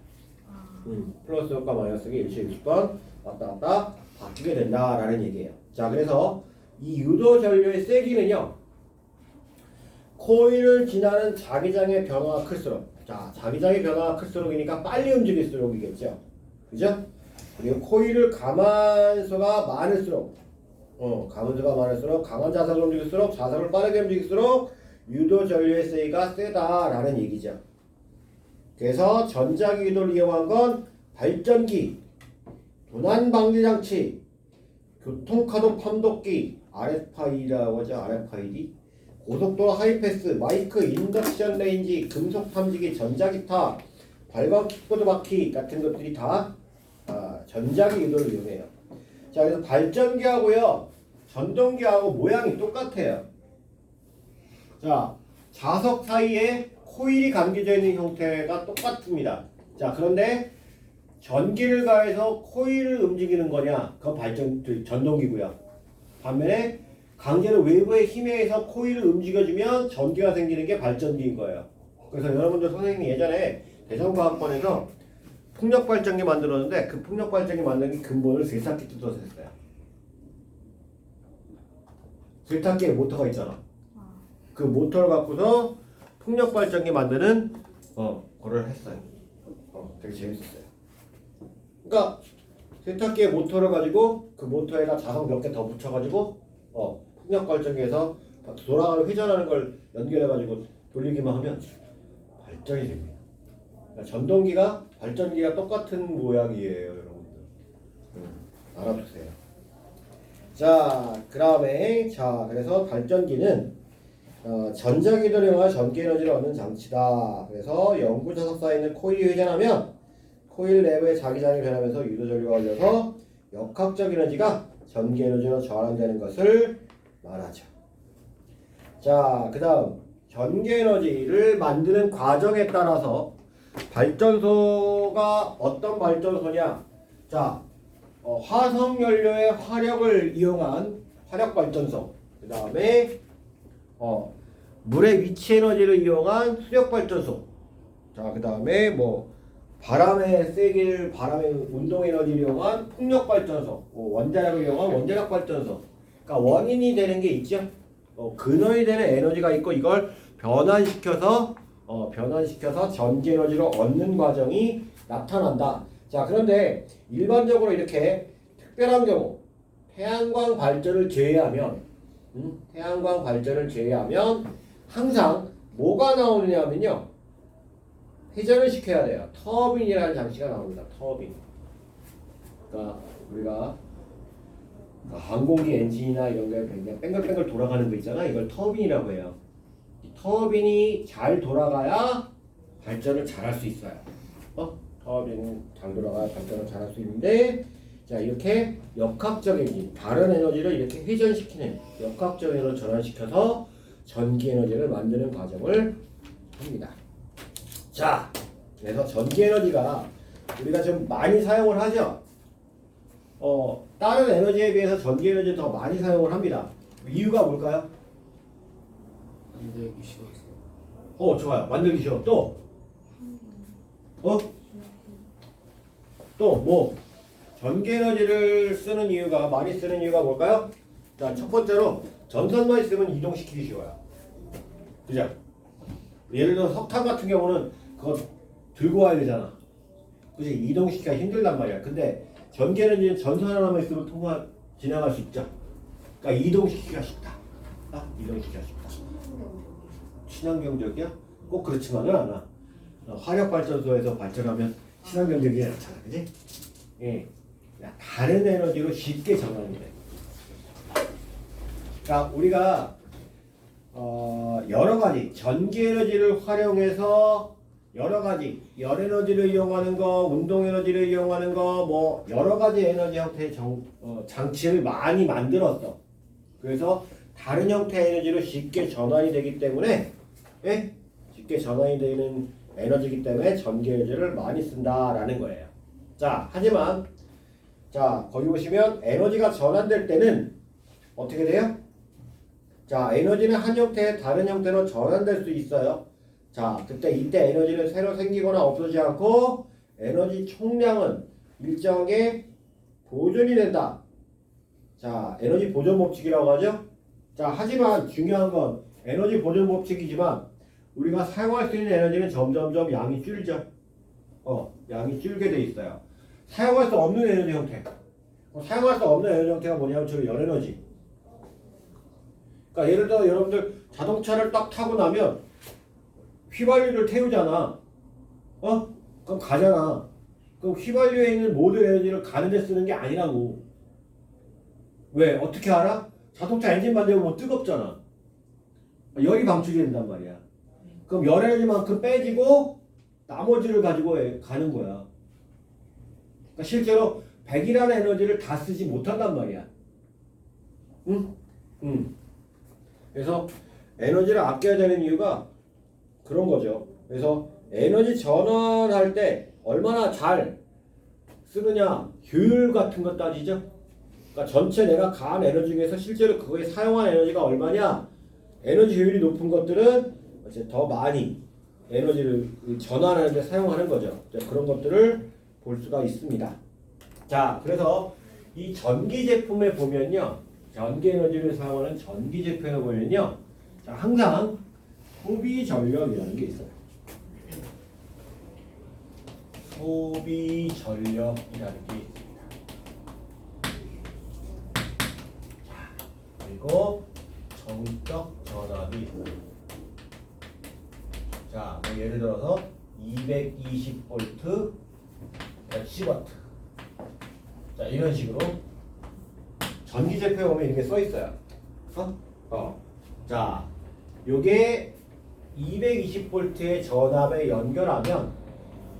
Speaker 1: 플러스과 마이너스가 일주일에 60번 왔다 갔다 바뀌게 된다라는 얘기예요. 자, 그래서 이 유도 전류의 세기는요, 코일을 지나는 자기장의 변화가 클수록, 자, 자기장의 변화가 클수록이니까 빨리 움직일수록이겠죠. 그죠? 그리고 코일을 감안수가 많을수록, 강한 자석을 움직일수록, 자석을 빠르게 움직일수록 유도 전류의 세기가 세다라는 얘기죠. 그래서 전자기 유도를 이용한 건 발전기, 도난 방지 장치, 교통카드 판독기, RFID라고 하죠. RFID, 고속도로 하이패스, 마이크, 인덕션 레인지, 금속 탐지기, 전자기타, 발광 킥보드 바퀴 같은 것들이 다 전자기 유도를 이용해요. 자, 그래서 발전기하고요, 전동기하고 모양이 똑같아요. 자, 자석 사이에 코일이 감겨져 있는 형태가 똑같습니다. 자, 그런데 전기를 가해서 코일을 움직이는 거냐? 그건 전동기고요. 반면에 강제로 외부의 힘에 의해서 코일을 움직여주면 전기가 생기는 게 발전기인 거예요. 그래서 여러분들 선생님이 예전에 대전과학관에서 풍력발전기 만들었는데 그 풍력발전기 만드는 근본을 세탁기 뜯어서 했어요. 세탁기에 모터가 있잖아. 그 모터를 갖고서 풍력발전기 만드는 거를 했어요. 되게 재밌었어요. 그러니까 세탁기에 모터를 가지고 그 모터에다 자석 몇 개 더 붙여가지고 풍력발전기에서 돌아가는 회전하는 걸 연결해가지고 돌리기만 하면 발전이 됩니다. 그러니까 전동기가 발전기가 똑같은 모양이에요, 여러분들. 알아두세요. 자, 그 다음에 그래서 발전기는 전자기도를 이용한 전기에너지를 얻는 장치다. 그래서 연구 자석 사이에 있는 코일이 회전하면 코일 내부의 자기장이 변하면서 유도전류가 걸려서 역학적 에너지가 전기에너지로 전환되는 것을 말하죠. 자, 그 다음 전기에너지를 만드는 과정에 따라서 발전소가 어떤 발전소냐? 자, 화석연료의 화력을 이용한 화력발전소, 그 다음에 물의 위치 에너지를 이용한 수력발전소, 자, 그 다음에 바람의 운동 에너지를 이용한 풍력발전소, 원자력을 이용한 원자력발전소. 그러니까 원인이 되는 게 있죠. 근원이 되는 에너지가 있고 이걸 변환시켜서 전기 에너지로 얻는 과정이 나타난다. 자, 그런데 일반적으로 이렇게 특별한 경우 태양광 발전을 제외하면 태양광 발전을 제외하면 항상 뭐가 나오느냐면요. 회전을 시켜야 돼요. 터빈이라는 장치가 나옵니다. 터빈. 그러니까 우리가 항공기 엔진이나 이런 게 그냥 뺑글뺑글 돌아가는 거 있잖아. 이걸 터빈이라고 해요. 이 터빈이 잘 돌아가야 발전을 잘할 수 있어요. 터빈은 잘 돌아가야 발전을 잘할 수 있는데, 자 이렇게 역학적 엔진, 다른 에너지를 이렇게 회전시키는 역학적 에너지로 전환시켜서 전기 에너지를 만드는 과정을 합니다. 자, 그래서 전기 에너지가 우리가 좀 많이 사용을 하죠. 다른 에너지에 비해서 전기 에너지를 더 많이 사용을 합니다. 이유가 뭘까요?
Speaker 3: 만들기 쉬워서.
Speaker 1: 좋아요. 만들기 쉬워. 또? 또 뭐? 전기 에너지를 쓰는 이유가, 많이 쓰는 이유가 뭘까요? 자, 첫 번째로 전선만 있으면 이동시키기 쉬워요. 그죠? 예를 들어 석탄 같은 경우는 그거 들고 와야 되잖아. 그지? 이동시키기가 힘들단 말이야. 근데 전기 에너지는 전선 하나만 있으면 지나갈 수 있죠. 그러니까 이동시키기가 쉽다. 이동시키기가 쉽다. 친환경적이야? 꼭 그렇지만은 않아. 화력발전소에서 발전하면 친환경적이지 않잖아. 그지? 예. 다른 에너지로 쉽게 전환이 돼. 그러니까 우리가 여러 가지 전기 에너지를 활용해서 여러 가지 열 에너지를 이용하는 거, 운동 에너지를 이용하는 거, 뭐 여러 가지 에너지 형태의 장치를 많이 만들었어. 그래서 다른 형태의 에너지로 쉽게 전환이 되기 때문에, 쉽게 전환이 되는 에너지이기 때문에 전기 에너지를 많이 쓴다라는 거예요. 자, 하지만 자 거기 보시면 에너지가 전환될 때는 어떻게 돼요? 자, 에너지는 한 형태에 다른 형태로 전환될 수 있어요. 자, 이때 에너지는 새로 생기거나 없어지지 않고 에너지 총량은 일정하게 보존이 된다. 자, 에너지 보존 법칙이라고 하죠. 자, 하지만 중요한 건 에너지 보존 법칙이지만 우리가 사용할 수 있는 에너지는 점점점 양이 줄죠. 양이 줄게 돼 있어요. 사용할 수 없는 에너지 형태. 사용할 수 없는 에너지 형태가 뭐냐면 저 열에너지. 그러니까 예를 들어 여러분들 자동차를 딱 타고 나면 휘발유를 태우잖아. 그럼 가잖아. 그럼 휘발유에 있는 모든 에너지를 가는 데 쓰는 게 아니라고. 왜? 어떻게 알아? 자동차 엔진만 되면 뭐 뜨겁잖아. 열이 방출이 된단 말이야. 그럼 열 에너지만큼 빼지고 나머지를 가지고 가는 거야. 그러니까 실제로 100이라는 에너지를 다 쓰지 못한단 말이야. 그래서 에너지를 아껴야 되는 이유가 그런 거죠. 그래서 에너지 전환할 때 얼마나 잘 쓰느냐, 효율 같은 거 따지죠. 그러니까 전체 내가 가한 에너지 중에서 실제로 그거에 사용한 에너지가 얼마냐, 에너지 효율이 높은 것들은 이제 더 많이 에너지를 전환하는 데 사용하는 거죠. 그런 것들을 볼 수가 있습니다. 자, 그래서 이 전기 제품에 보면요, 전기 에너지를 사용하는 전기 제품에 보면요, 자, 항상 소비 전력이라는 게 있어요. 소비 전력이라는 게 있습니다. 자, 그리고 정적 전압이 있어요. 자, 뭐 예를 들어서 220V 몇 시와트. 자, 이런 식으로 전기 제품에 보면 이렇게 써 있어요. 자, 요게 220V의 전압에 연결하면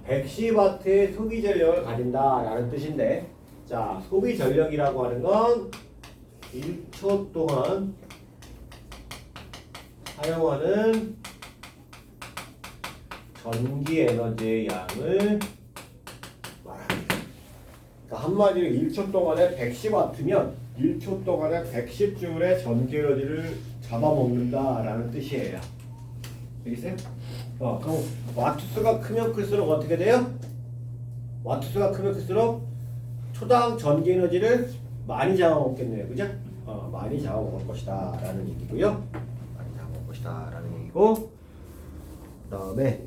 Speaker 1: 110W의 소비 전력을 가진다라는 뜻인데, 자, 소비 전력이라고 하는 건 1초 동안 사용하는 전기 에너지의 양을 말합니다. 그러니까 한마디로 1초 동안에 110W면 1초 동안에 110J의 전기 에너지를 잡아먹는다라는 뜻이에요. 알겠어요? 그럼 와트수가 크면 클수록 어떻게 돼요? 와트수가 크면 클수록 초당 전기 에너지를 많이 잡아먹겠네요. 그죠? 많이 잡아먹을 것이다 라는 얘기고요. 많이 잡아먹을 것이다 라는 얘기고, 그 다음에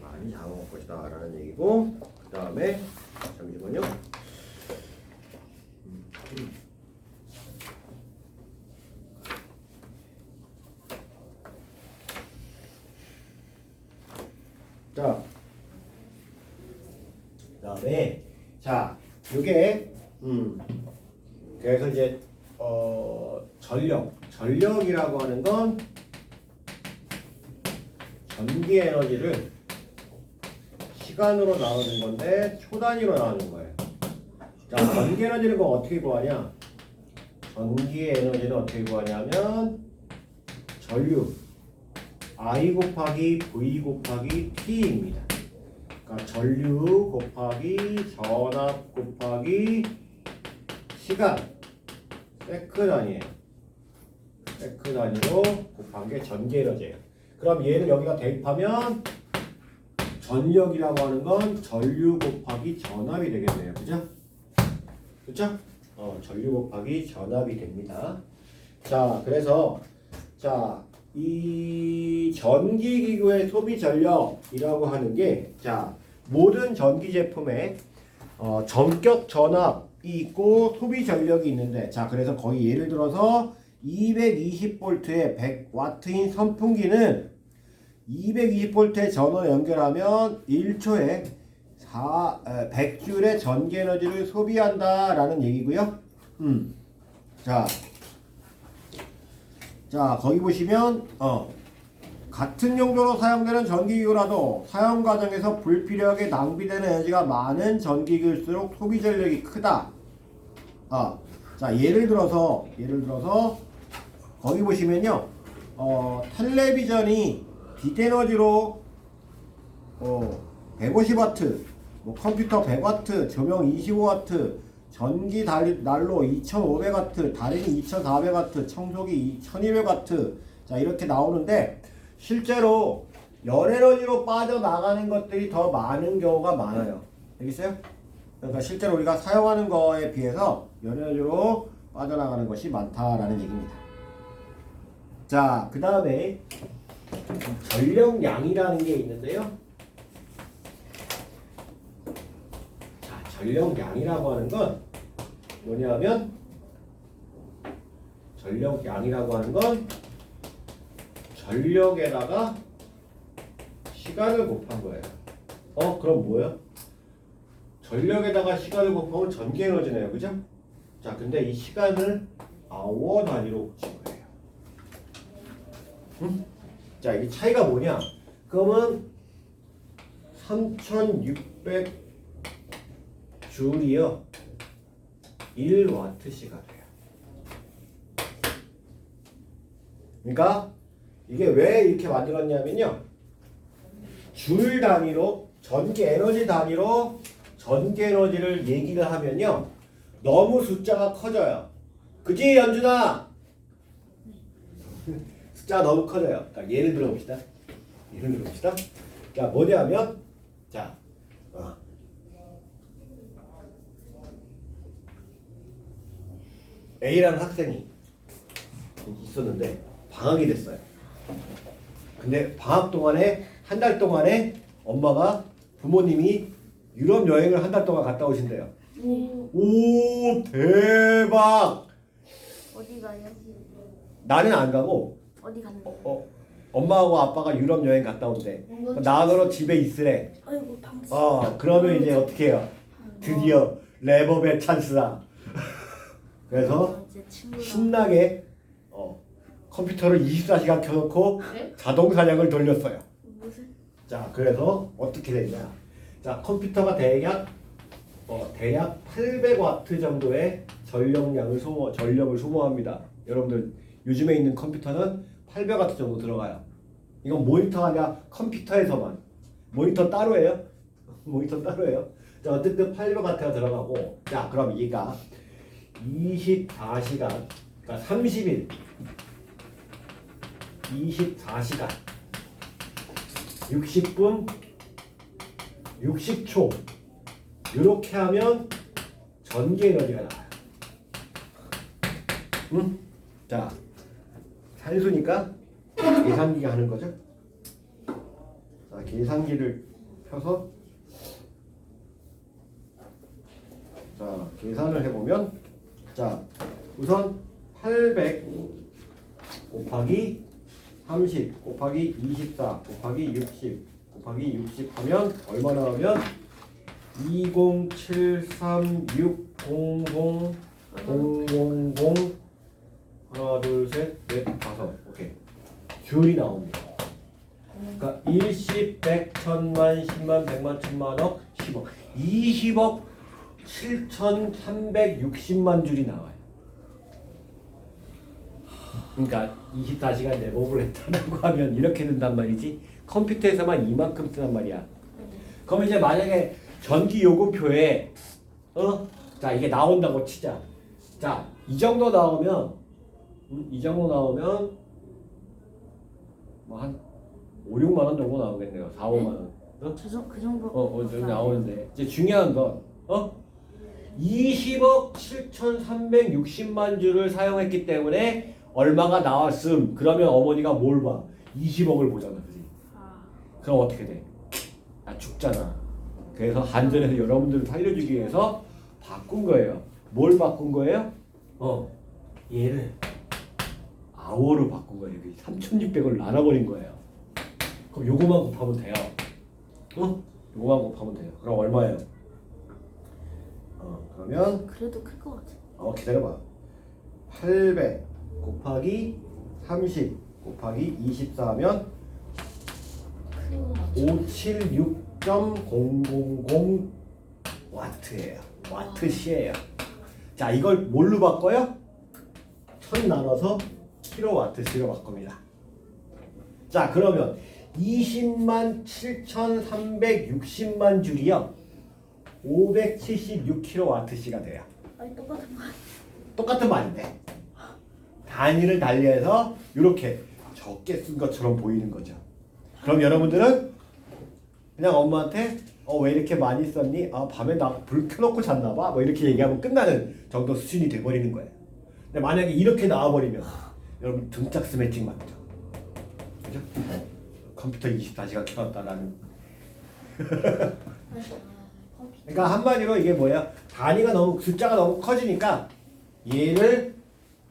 Speaker 1: 많이 잡아먹을 것이다 라는 얘기고, 자, 요게 그래서 이제 전력이라고 하는 건 전기 에너지를 시간으로 나누는 건데 초 단위로 나누는 거예요. 자, 전기 에너지를 그럼 어떻게 구하냐? 전기 에너지를 어떻게 구하냐면 전류 I 곱하기 V 곱하기 T입니다. 그러니까 전류 곱하기 전압 곱하기 시간 세크 단위예요. 세크 단위로 곱한 게 전기 에너지예요. 그럼 얘를 여기다 대입하면 전력이라고 하는 건 전류 곱하기 전압이 되겠네요. 그죠? 그죠? 전류 곱하기 전압이 됩니다. 자, 그래서 자, 이 전기기구의 소비 전력이라고 하는 게 자, 모든 전기 제품에 전격 전압이 있고 소비 전력이 있는데 자, 그래서 거의 예를 들어서 220V에 100W인 선풍기는 220V에 전원을 연결하면 1초에 100J의 전기 에너지를 소비한다라는 얘기고요. 자, 거기 보시면 같은 용도로 사용되는 전기기구라도 사용 과정에서 불필요하게 낭비되는 에너지가 많은 전기기구일수록 소비 전력이 크다. 자, 예를 들어서 거기 보시면요, 텔레비전이 빛 에너지로 150W, 뭐 컴퓨터 100W, 조명 25W, 전기 난로 2500W, 다리미 2400W, 청소기 1200W. 자, 이렇게 나오는데 실제로 열에너지로 빠져나가는 것들이 더 많은 경우가 많아요. 알겠어요? 그러니까 실제로 우리가 사용하는 거에 비해서 열에너지로 빠져나가는 것이 많다라는 얘기입니다. 자, 그 다음에 전력량이라는 게 있는데요. 자, 전력량이라고 하는 건 뭐냐면 전력량이라고 하는 건 전력에다가 시간을 곱한 거예요. 그럼 뭐예요? 전력에다가 시간을 곱하면 전기 에너지네요. 그죠? 자, 근데 이 시간을 아워 단위로 붙인 거예요. 자, 이 차이가 뭐냐? 그러면 3600 줄이요 1W시가 돼요. 그러니까 이게 왜 이렇게 만들었냐면요, 줄 단위로 전기 에너지 단위로 전기 에너지를 얘기를 하면요 너무 숫자가 커져요. 그지, 연준아? 숫자가 너무 커져요. 자, 예를 들어봅시다. 자, 뭐냐면 자, A라는 학생이 있었는데 방학이 됐어요. 근데 방학 동안에 한 달 동안에 엄마가 부모님이 유럽 여행을 한 달 동안 갔다 오신대요. 오, 대박!
Speaker 2: 어디 가요?
Speaker 1: 나는 안 가고
Speaker 2: 어디 갔는데?
Speaker 1: 엄마하고 아빠가 유럽 여행 갔다 온대. 나더러 집에 있으래.
Speaker 2: 아이고 방치.
Speaker 1: 그러면 이제 어떻게 해요? 드디어 랩업의 찬스다. 그래서
Speaker 2: 이제 친구랑
Speaker 1: 신나게 컴퓨터를 24시간 켜놓고
Speaker 4: 네?
Speaker 1: 자동 사냥을 돌렸어요.
Speaker 2: 무슨?
Speaker 1: 자, 그래서 어떻게 됐냐? 자, 컴퓨터가 대략 800W 정도의 전력을 소모합니다. 여러분들 요즘에 있는 컴퓨터는 800W 정도 들어가요. 이건 모니터가 아니라 컴퓨터에서만. 모니터 따로예요. 자, 어쨌든 800W가 들어가고, 자, 그럼 얘가 24시간, 그러니까 30일, 24시간, 60분, 60초 이렇게 하면 전기 에너지가 나와요. 자, 산수니까 계산기가 하는 거죠. 자, 계산기를 펴서 자, 계산을 해보면 자, 우선 800 곱하기 30 곱하기 24 곱하기 60 곱하기 60 하면 얼마 나오면 2073600 000 하나 둘셋넷 다섯 오케이 귤이 나옵니다. 그러니까 일십 백 천만 십만 백만 천만억 10억 20억 7,360만 줄이 나와요. 그러니까 24시간 내복을 했다고 하면 이렇게 된단 말이지. 컴퓨터에서만 이만큼 쓰단 말이야. 그럼 이제 만약에 전기 요금표에 자 이게 나온다고 치자. 자 이 정도 나오면 뭐 한 5, 6만 원 정도 나오겠네요. 4, 5만 원.
Speaker 2: 그 정도.
Speaker 1: 좀 나오는데 이제 중요한 건 20억 7,360만 주를 사용했기 때문에 얼마가 나왔음. 그러면 어머니가 뭘 봐? 20억을 보잖아, 그지? 그럼 어떻게 돼? 나 죽잖아. 그래서 한전에서 여러분들을 살려주기 위해서 바꾼 거예요. 뭘 바꾼 거예요? 얘를 아워로 바꾼 거예요. 3,600을 나눠버린 거예요. 그럼 요거만 곱하면 돼요. 요거만 곱하면 돼요. 그럼 얼마예요? 그러면
Speaker 2: 그래도 클 것 같아.
Speaker 1: 기다려봐. 800 곱하기 30 곱하기 24면 576.000 와트예요. 와트시예요. 자, 이걸 뭘로 바꿔요? 1000 나눠서 킬로와트시로 바꿉니다. 자, 그러면 20만 7,360만 줄이요. 576킬로와트시가 돼요.
Speaker 2: 아니 똑같은 거.
Speaker 1: 똑같은 말인데 단위를 달리해서 이렇게 적게 쓴 것처럼 보이는 거죠. 그럼 여러분들은 그냥 엄마한테 왜 이렇게 많이 썼니? 밤에 나 불 켜놓고 잤나 봐. 뭐 이렇게 얘기하면 끝나는 정도 수준이 돼버리는 거예요. 근데 만약에 이렇게 나와버리면 여러분 등짝 스매칭 맞죠? 그죠? 컴퓨터 24시간 켜놨다라는. 그러니까 한마디로 이게 뭐야? 단위가 너무 숫자가 너무 커지니까 얘를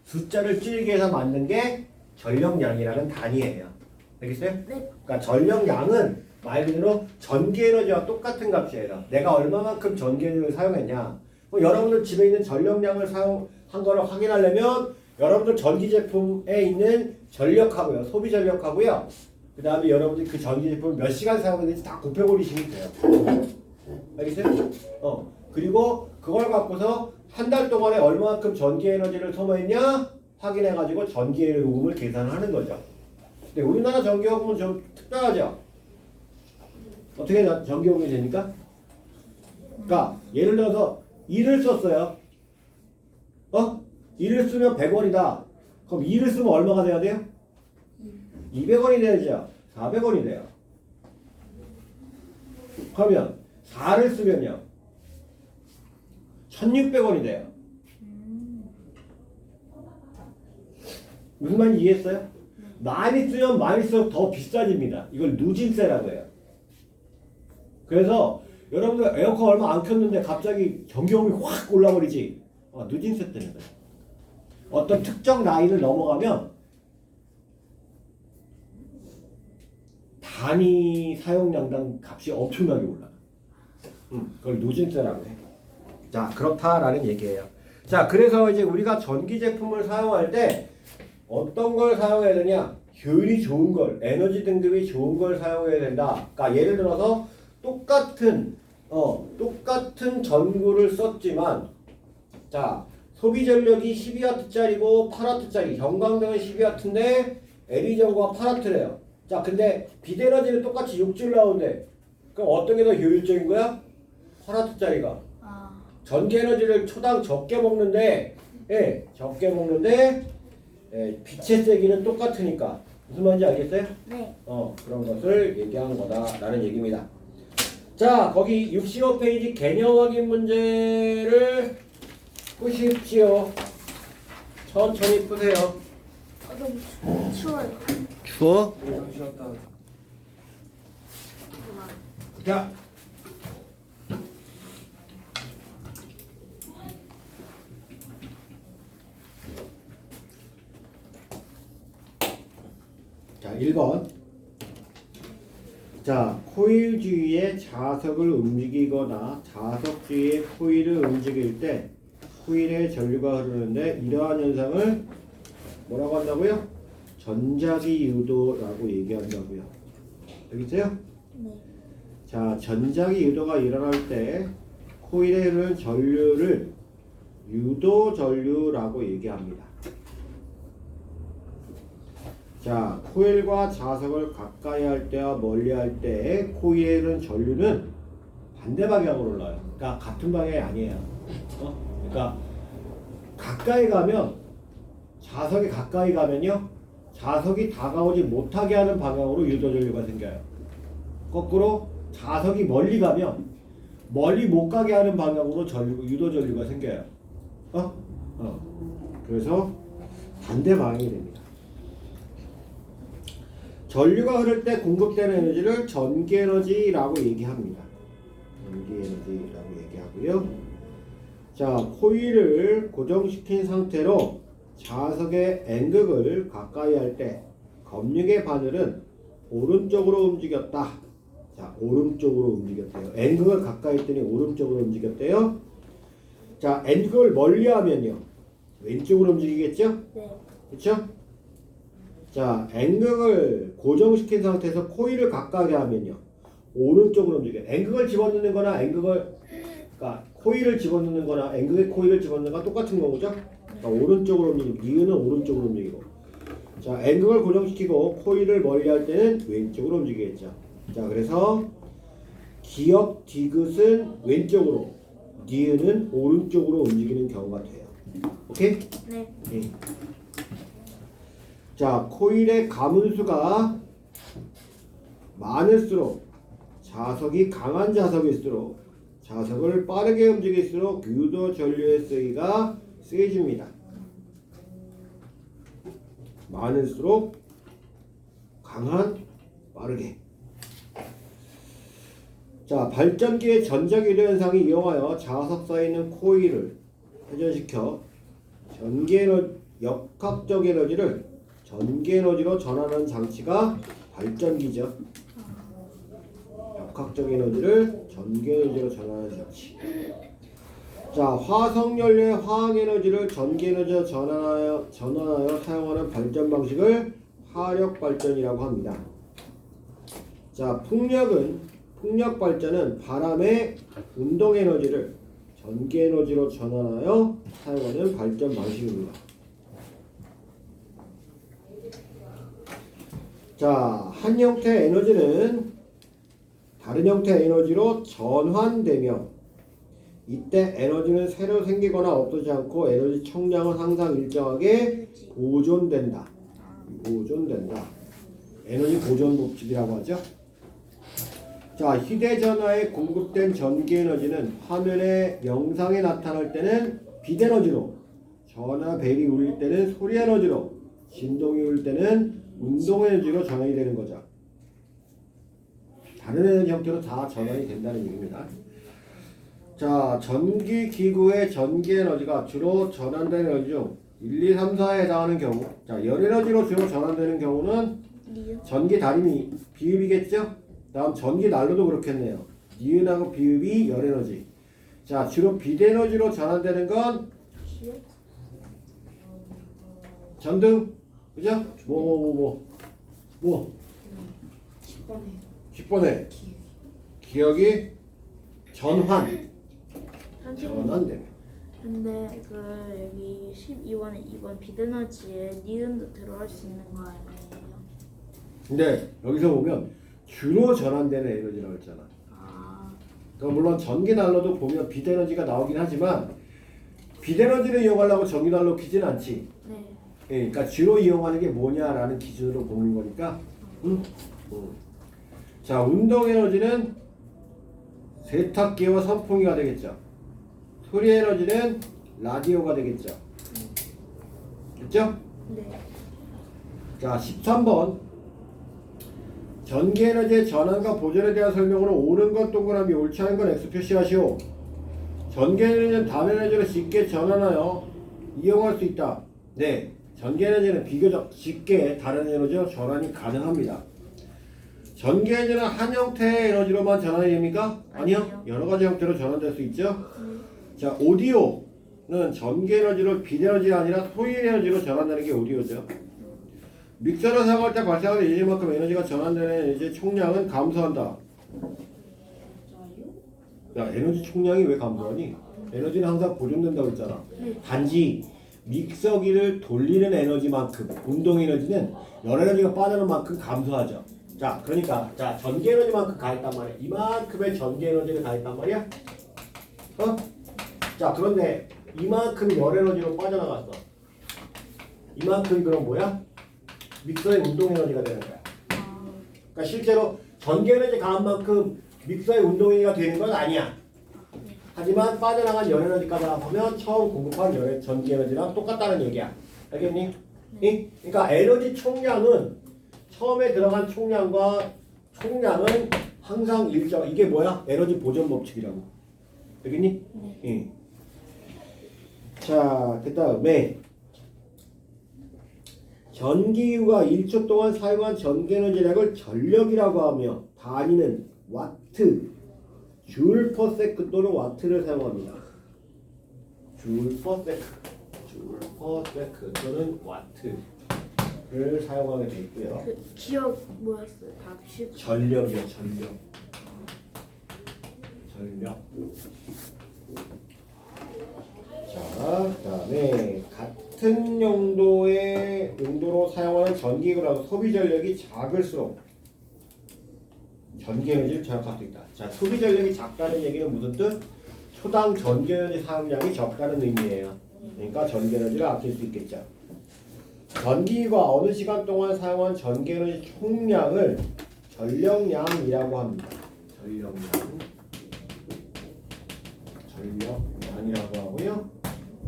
Speaker 1: 숫자를 줄이기 위해서 만든 게 전력량이라는 단위예요. 알겠어요?
Speaker 2: 네.
Speaker 1: 그러니까 전력량은 말 그대로 전기에너지와 똑같은 값이에요. 내가 얼마만큼 전기에너지를 사용했냐. 여러분들 집에 있는 전력량을 사용한 거를 확인하려면 여러분들 전기 제품에 있는 전력하고요, 소비 전력하고요. 그 다음에 여러분들이 그 전기 제품을 몇 시간 사용했는지 다 곱해버리시면 돼요. 알겠어요? 그리고 그걸 갖고서 한 달 동안에 얼마만큼 전기 에너지를 소모했냐 확인해가지고 전기 요금을 계산하는 거죠. 근데 우리나라 전기 요금은 좀 특별하죠. 어떻게 전기 요금이 됩니까? 그러니까 예를 들어서 2를 썼어요. 2를 쓰면 100원이다. 그럼 2를 쓰면 얼마가 돼야 돼요? 200원이 돼야죠. 400원이 돼요. 그러면 4를 쓰면요. 1600원이 돼요. 무슨 말인지 이해했어요? 많이 쓰면 많이 쓸수록 더 비싸집니다. 이걸 누진세라고 해요. 그래서 여러분들 에어컨 얼마 안 켰는데 갑자기 전기요금이 확 올라버리지. 누진세 때문에 그래요. 어떤 특정 라인을 넘어가면 단위 사용량당 값이 엄청나게 올라가. 그걸 누진세라고 해. 자, 그렇다라는 얘기예요. 자, 그래서 이제 우리가 전기 제품을 사용할 때 어떤 걸 사용해야 되냐? 효율이 좋은 걸, 에너지 등급이 좋은 걸 사용해야 된다. 그러니까 예를 들어서 똑같은 전구를 썼지만, 자, 소비 전력이 12W짜리고 8W짜리, 형광등은 12W인데 LED 전구가 8W래요. 자, 근데 비대에너지는 똑같이 6줄 나오는데, 그럼 어떤 게 더 효율적인 거야? 8W짜리가. 전기 에너지를 초당 적게 먹는데, 빛의 세기는 똑같으니까. 무슨 말인지 알겠어요?
Speaker 2: 네.
Speaker 1: 그런 것을 얘기하는 거다라는 얘기입니다. 자, 거기 65페이지 개념 확인 문제를 푸십시오. 천천히 푸세요.
Speaker 2: 너무 추워요.
Speaker 1: 추워? 자. 자, 1번. 자, 코일 주위에 자석을 움직이거나 자석 주위에 코일을 움직일 때 코일에 전류가 흐르는데 이러한 현상을 뭐라고 한다고요? 전자기 유도라고 얘기한다고요. 알겠어요?
Speaker 2: 네.
Speaker 1: 자, 전자기 유도가 일어날 때 코일에 흐르는 전류를 유도 전류라고 얘기합니다. 자, 코일과 자석을 가까이 할 때와 멀리 할 때 코일에 흐르는 전류는 반대 방향으로 흘러요. 그러니까 같은 방향이 아니에요. 그러니까 가까이 가면 자석이 가까이 가면요, 자석이 다가오지 못하게 하는 방향으로 유도 전류가 생겨요. 거꾸로 자석이 멀리 가면 멀리 못 가게 하는 방향으로 유도 전류가 생겨요. 그래서 반대 방향이 됩니다. 전류가 흐를 때 공급되는 에너지를 전기 에너지라고 얘기합니다. 전기 에너지라고 얘기하고요. 자, 코일을 고정시킨 상태로 자석의 N극을 가까이 할 때 검육의 바늘은 오른쪽으로 움직였다. 자, 오른쪽으로 움직였대요. N극을 가까이 했더니 오른쪽으로 움직였대요. 자, N극을 멀리 하면요, 왼쪽으로 움직이겠죠?
Speaker 2: 네.
Speaker 1: 그렇죠? 자, N극을 고정시킨 상태에서 코일을 가까이 하면요, 오른쪽으로 움직여요. N극을 집어넣는 거나 그러니까 코일을 집어넣는 거나 N극에 코일을 집어넣는 거나 똑같은 거죠? 그러니까 오른쪽으로 움직이고, 니은은 오른쪽으로 움직이고. 자, N극을 고정시키고 코일을 멀리 할 때는 왼쪽으로 움직이겠죠. 자, 그래서 기역 디귿은 왼쪽으로, 니은은 오른쪽으로 움직이는 경우가 돼요. 오케이?
Speaker 2: 네.
Speaker 1: 네. 자, 코일의 가문수가 많을수록, 자석이 강한 자석일수록, 자석을 빠르게 움직일수록 유도 전류의 세기가 세집니다. 많을수록 강한, 빠르게. 자, 발전기의 전자기 유도 현상이 이용하여 자석 사이에 있는 코일을 회전시켜 역학적 에너지를 전기 에너지로 전환하는 장치가 발전기죠. 역학적 에너지를 전기 에너지로 전환하는 장치. 자, 화석 연료의 화학 에너지를 전기 에너지로 전환하여 사용하는 발전 방식을 화력 발전이라고 합니다. 자, 풍력 발전은 바람의 운동 에너지를 전기 에너지로 전환하여 사용하는 발전 방식입니다. 자, 한 형태의 에너지는 다른 형태의 에너지로 전환되며 이때 에너지는 새로 생기거나 없어지지 않고 에너지 총량은 항상 일정하게 보존된다. 에너지 보존 법칙이라고 하죠. 자, 휴대전화에 공급된 전기 에너지는 화면에 영상이 나타날 때는 빛 에너지로, 전화 벨이 울릴 때는 소리 에너지로, 진동이 울 때는 운동 에너지로 전환이 되는 거죠. 다른 에너지 형태로 다 전환이 된다는 얘기입니다. 자, 전기 기구의 전기 에너지가 주로 전환되는 에너지 중 1, 2, 3, 4에 해당하는 경우, 자, 열 에너지로 주로 전환되는 경우는 전기 다림이 비읍이겠죠? 다음 전기 난로도 그렇겠네요. 니은하고 비읍이 열 에너지. 자, 주로 빛 에너지로 전환되는 건 전등, 그죠? 뭐 10번에 기억이 전환되면.
Speaker 2: 근데 여기 12번에 2번 빛에너지에 니은도 들어갈 수 있는 거 아니에요?
Speaker 1: 근데 여기서 보면 주로 전환되는 에너지라고 했잖아. 그러니까 물론 전기 난로도 보면 빛 에너지가 나오긴 하지만 빛 에너지를 이용하려고 전기 난로 켜지는 않지.
Speaker 2: 네.
Speaker 1: 예, 그러니까 주로 이용하는 게 뭐냐라는 기준으로 보는 거니까. 자, 운동 에너지는 세탁기와 선풍기가 되겠죠. 소리 에너지는 라디오가 되겠죠. 됐죠?
Speaker 2: 네.
Speaker 1: 자, 13번. 전기 에너지의 전환과 보존에 대한 설명으로 옳은 건 동그라미, 옳지 않은 건 X 표시하시오. 전기 에너지는 다른 에너지로 쉽게 전환하여 이용할 수 있다. 네, 전기 에너지는 비교적 쉽게 다른 에너지로 전환이 가능합니다. 전기 에너지는 한 형태의 에너지로만 전환이 됩니까? 아니요.
Speaker 2: 아니요.
Speaker 1: 여러 가지 형태로 전환될 수 있죠.
Speaker 2: 네.
Speaker 1: 자, 오디오는 전기 에너지로 비에너지가 아니라 소위 에너지로 전환되는 게 오디오죠. 믹서를 사용할 때 발생하는 에너지만큼 에너지가 전환되는 에너지의 총량은 감소한다. 야, 에너지 총량이 왜 감소하니? 에너지는 항상 보존된다고 했잖아.
Speaker 2: 네.
Speaker 1: 단지 믹서기를 돌리는 에너지만큼 운동 에너지는 열 에너지가 빠지는 만큼 감소하죠. 자, 그러니까 자 전기 에너지만큼 가했단 말이야. 이만큼의 전기 에너지를 가했단 말이야. 어? 자, 그런데 이만큼 열 에너지로 빠져나갔어. 이만큼이 그럼 뭐야? 믹서의 운동 에너지가 되는 거야. 그러니까 실제로 전기 에너지 가한 만큼 믹서의 운동 에너지가 되는 건 아니야. 하지만 빠져나간 열 에너지까지 합하면 처음 공급한 전기 에너지랑 똑같다는 얘기야. 알겠니? 응? 그러니까 에너지 총량은 처음에 들어간 총량과 총량은 항상 일정. 이게 뭐야? 에너지 보존 법칙이라고. 알겠니? 응. 자, 그 다음에 전기유가 1초 동안 사용한 전기 에너지량을 전력이라고 하며 단위는 와트, 줄 퍼 세크 또는 와트를 사용합니다. 줄 퍼 세크 또는 와트를 사용하게 되어 있고요.
Speaker 2: 그 기억 뭐였어요? 답10.
Speaker 1: 전력이요, 전력. 자, 그다음에 같은 용도로 사용하는 전기구라도 소비 전력이 작을수록 전기 에너지를 절약할 수 있다. 자, 소비 전력이 작다는 얘기는 무슨 뜻? 초당 전기 에너지 사용량이 적다는 의미예요. 그러니까 전기 에너지를 아낄 수 있겠죠. 전기가 어느 시간 동안 사용한 전기 에너지 총량을 전력량이라고 합니다. 전력량이라고 하고요.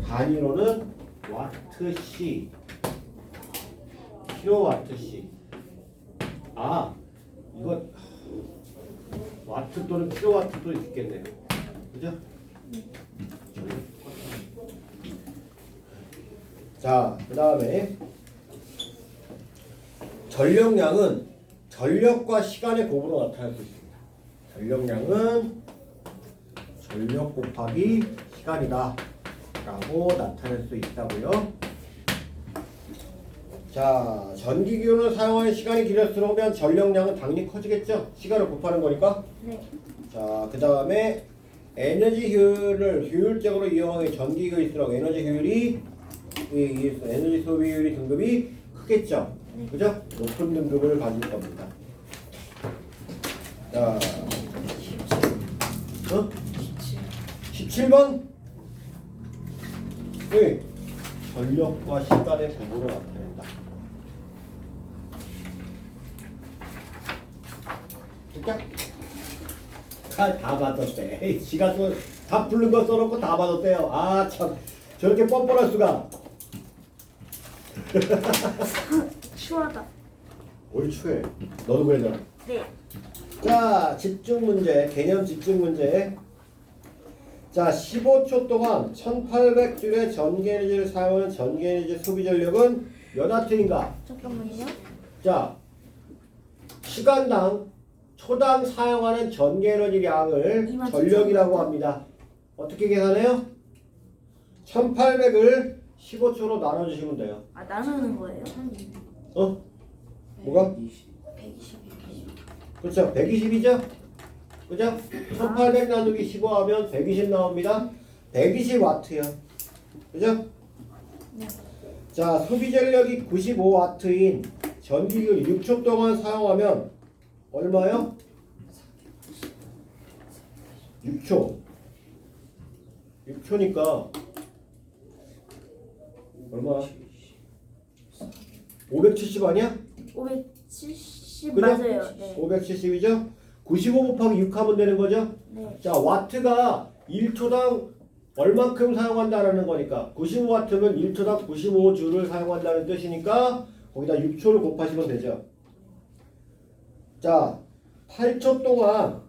Speaker 1: 단위로는 와트시, 킬로와트시. 아, 이거 와트 또는 킬로와트도 있겠네요. 그죠? 자, 그 다음에 전력량은 전력과 시간의 곱으로 나타날 수 있습니다. 전력량은 전력 곱하기 시간이다 라고 나타낼 수 있다고요. 자, 전기기호를 사용하는 시간이 길어지면 전력량은 당연히 커지겠죠. 시간을 곱하는 거니까.
Speaker 2: 네.
Speaker 1: 자, 그 다음에 에너지 효율을 효율적으로 이용하기 전기기호일수록 에너지 효율이 에너지 소비율이 등급이 크겠죠. 그죠? 높은 등급을 가질 겁니다. 자, 17번. 네. 전력과 시간의 곱으로 나타낸다. 진짜? 다 받았대. 에이, 지가 다 부른 거 써놓고 다 받았대요. 아, 참. 저렇게 뻔뻔할 수가.
Speaker 2: 추하다.
Speaker 1: 뭘 추해? 너도 그러잖아.
Speaker 2: 네.
Speaker 1: 자, 집중 문제, 개념 집중 문제. 자, 15초 동안 1800줄의 전기 에너지를 사용하는 전기 에너지 소비 전력은 몇 와트인가?
Speaker 2: 잠깐만요.
Speaker 1: 자, 시간당 초당 사용하는 전기 에너지량을
Speaker 2: 27,000
Speaker 1: 전력이라고 합니다. 어떻게 계산해요? 1800을 15초로 나눠주시면 돼요.
Speaker 2: 아, 나누는 거예요?
Speaker 1: 어? 뭐가?
Speaker 4: 120.
Speaker 1: 그렇죠. 120이죠? 그죠? 1800 나누기 15 하면 120 나옵니다. 120와트요. 그죠?
Speaker 2: 네.
Speaker 1: 자, 소비 전력이 95와트인 전기를 6초 동안 사용하면 얼마요? 6초. 6초니까 얼마? 570 아니야?
Speaker 2: 570
Speaker 1: 그래?
Speaker 2: 맞아요. 네.
Speaker 1: 570이죠? 95 곱하기 6 하면 되는 거죠?
Speaker 2: 네.
Speaker 1: 자, 와트가 1초당 얼만큼 사용한다라는 거니까 95와트면 1초당 95줄을 사용한다는 뜻이니까 거기다 6초를 곱하시면 되죠. 자, 8초 동안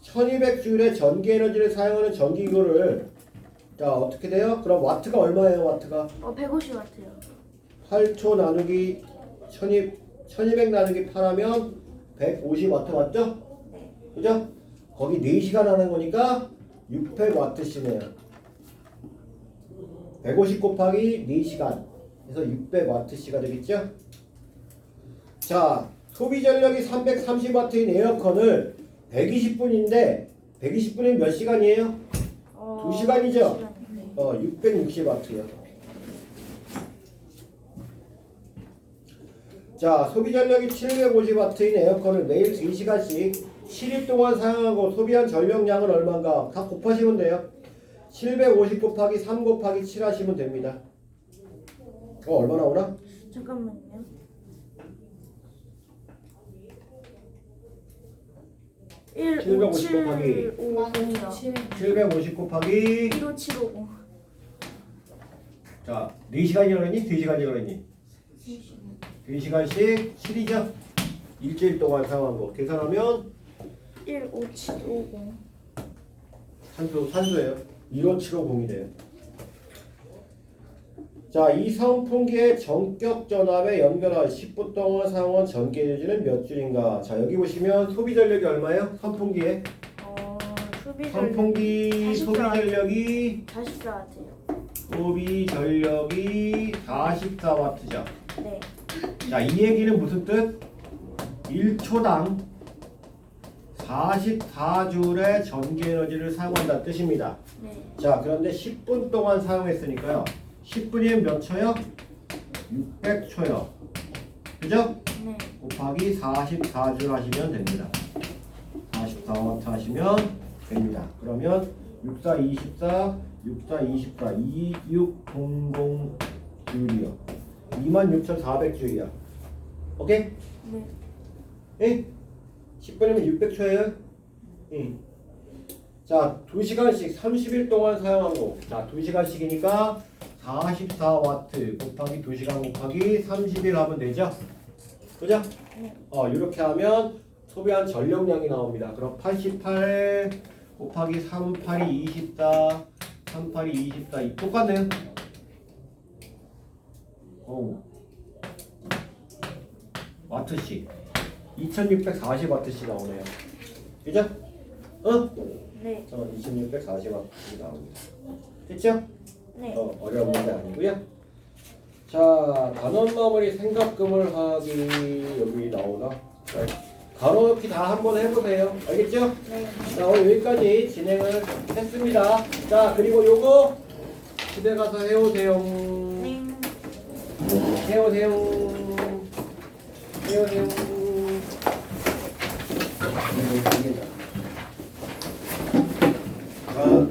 Speaker 1: 1200줄의 전기 에너지를 사용하는 전기기구를 자, 어떻게 돼요? 그럼 와트가 얼마예요, 와트가?
Speaker 2: 150와트요.
Speaker 1: 8초 나누기 1200 나누기 8 하면 150와트 맞죠?
Speaker 2: 네.
Speaker 1: 그죠? 거기 4시간 하는 거니까 600와트시네요. 150 곱하기 4시간 그래서 600와트시가 되겠죠? 자, 소비 전력이 330와트인 에어컨을 120분인데 120분이면 몇 시간이에요? 2시간이죠?
Speaker 2: 네.
Speaker 1: 660와트요. 자, 소비 전력이 750와트인 에어컨을 매일 2시간씩 7일 동안 사용하고 소비한 전력량은 얼마인가 다 곱하시면 돼요. 750 곱하기 3 곱하기 7 하시면 됩니다. 얼마 나오나?
Speaker 2: 잠깐만요.
Speaker 1: 750 곱하기
Speaker 2: 1550이요.
Speaker 1: 750 곱하기
Speaker 2: 15750.
Speaker 1: 자, 4시간이라고 했니? 2시간이라고 했니? 2시간씩 7이죠? 일주일 동안 사용한 거 계산하면
Speaker 2: 15750.
Speaker 1: 산수예요. 15750이래요. 자, 이 선풍기의 전격 전압에 연결한 10분 동안 사용한 전기 에너지는 몇 줄인가? 자, 여기 보시면 소비 전력이 얼마예요? 선풍기에 선풍기 소비 전력이
Speaker 2: 44W요.
Speaker 1: 소비 전력이 44W죠.
Speaker 2: 네.
Speaker 1: 자, 이 얘기는 무슨 뜻? 1초당 44줄의 전기 에너지를 사용한다는 뜻입니다.
Speaker 2: 네.
Speaker 1: 자, 그런데 10분 동안 사용했으니까요. 10분이면 몇 초요? 600초요. 그죠?
Speaker 2: 네.
Speaker 1: 곱하기 44줄 하시면 됩니다. 44와트 하시면 됩니다. 그러면 64, 24, 64, 24, 2600 줄이요. 26,400줄이요. 오케이?
Speaker 2: 네.
Speaker 1: 예? 10분이면 600초예요? 예. 자, 2시간씩 30일 동안 사용한 거. 자, 2시간씩이니까 44와트 곱하기 2시간 곱하기 30일 하면 되죠? 그죠?
Speaker 2: 네.
Speaker 1: 이렇게 하면 소비한 전력량이 나옵니다. 그럼 88 곱하기 38이 24, 38이 24, 똑같네요. 와트씩 2640와트씩 나오네요. 그죠?
Speaker 2: 네.
Speaker 1: 2640와트 나옵니다. 됐죠?
Speaker 2: 네.
Speaker 1: 어려운 문제 아니고요. 자, 단원 마무리 생각금을 하기 여기 나오나? 가로 넣기 다 한번 해보세요. 알겠죠?
Speaker 2: 네.
Speaker 1: 자, 오늘 여기까지 진행을 했습니다. 자, 그리고 요거 집에 가서 해오세요.
Speaker 2: 네.
Speaker 1: 해오세요. 해오세요. 자.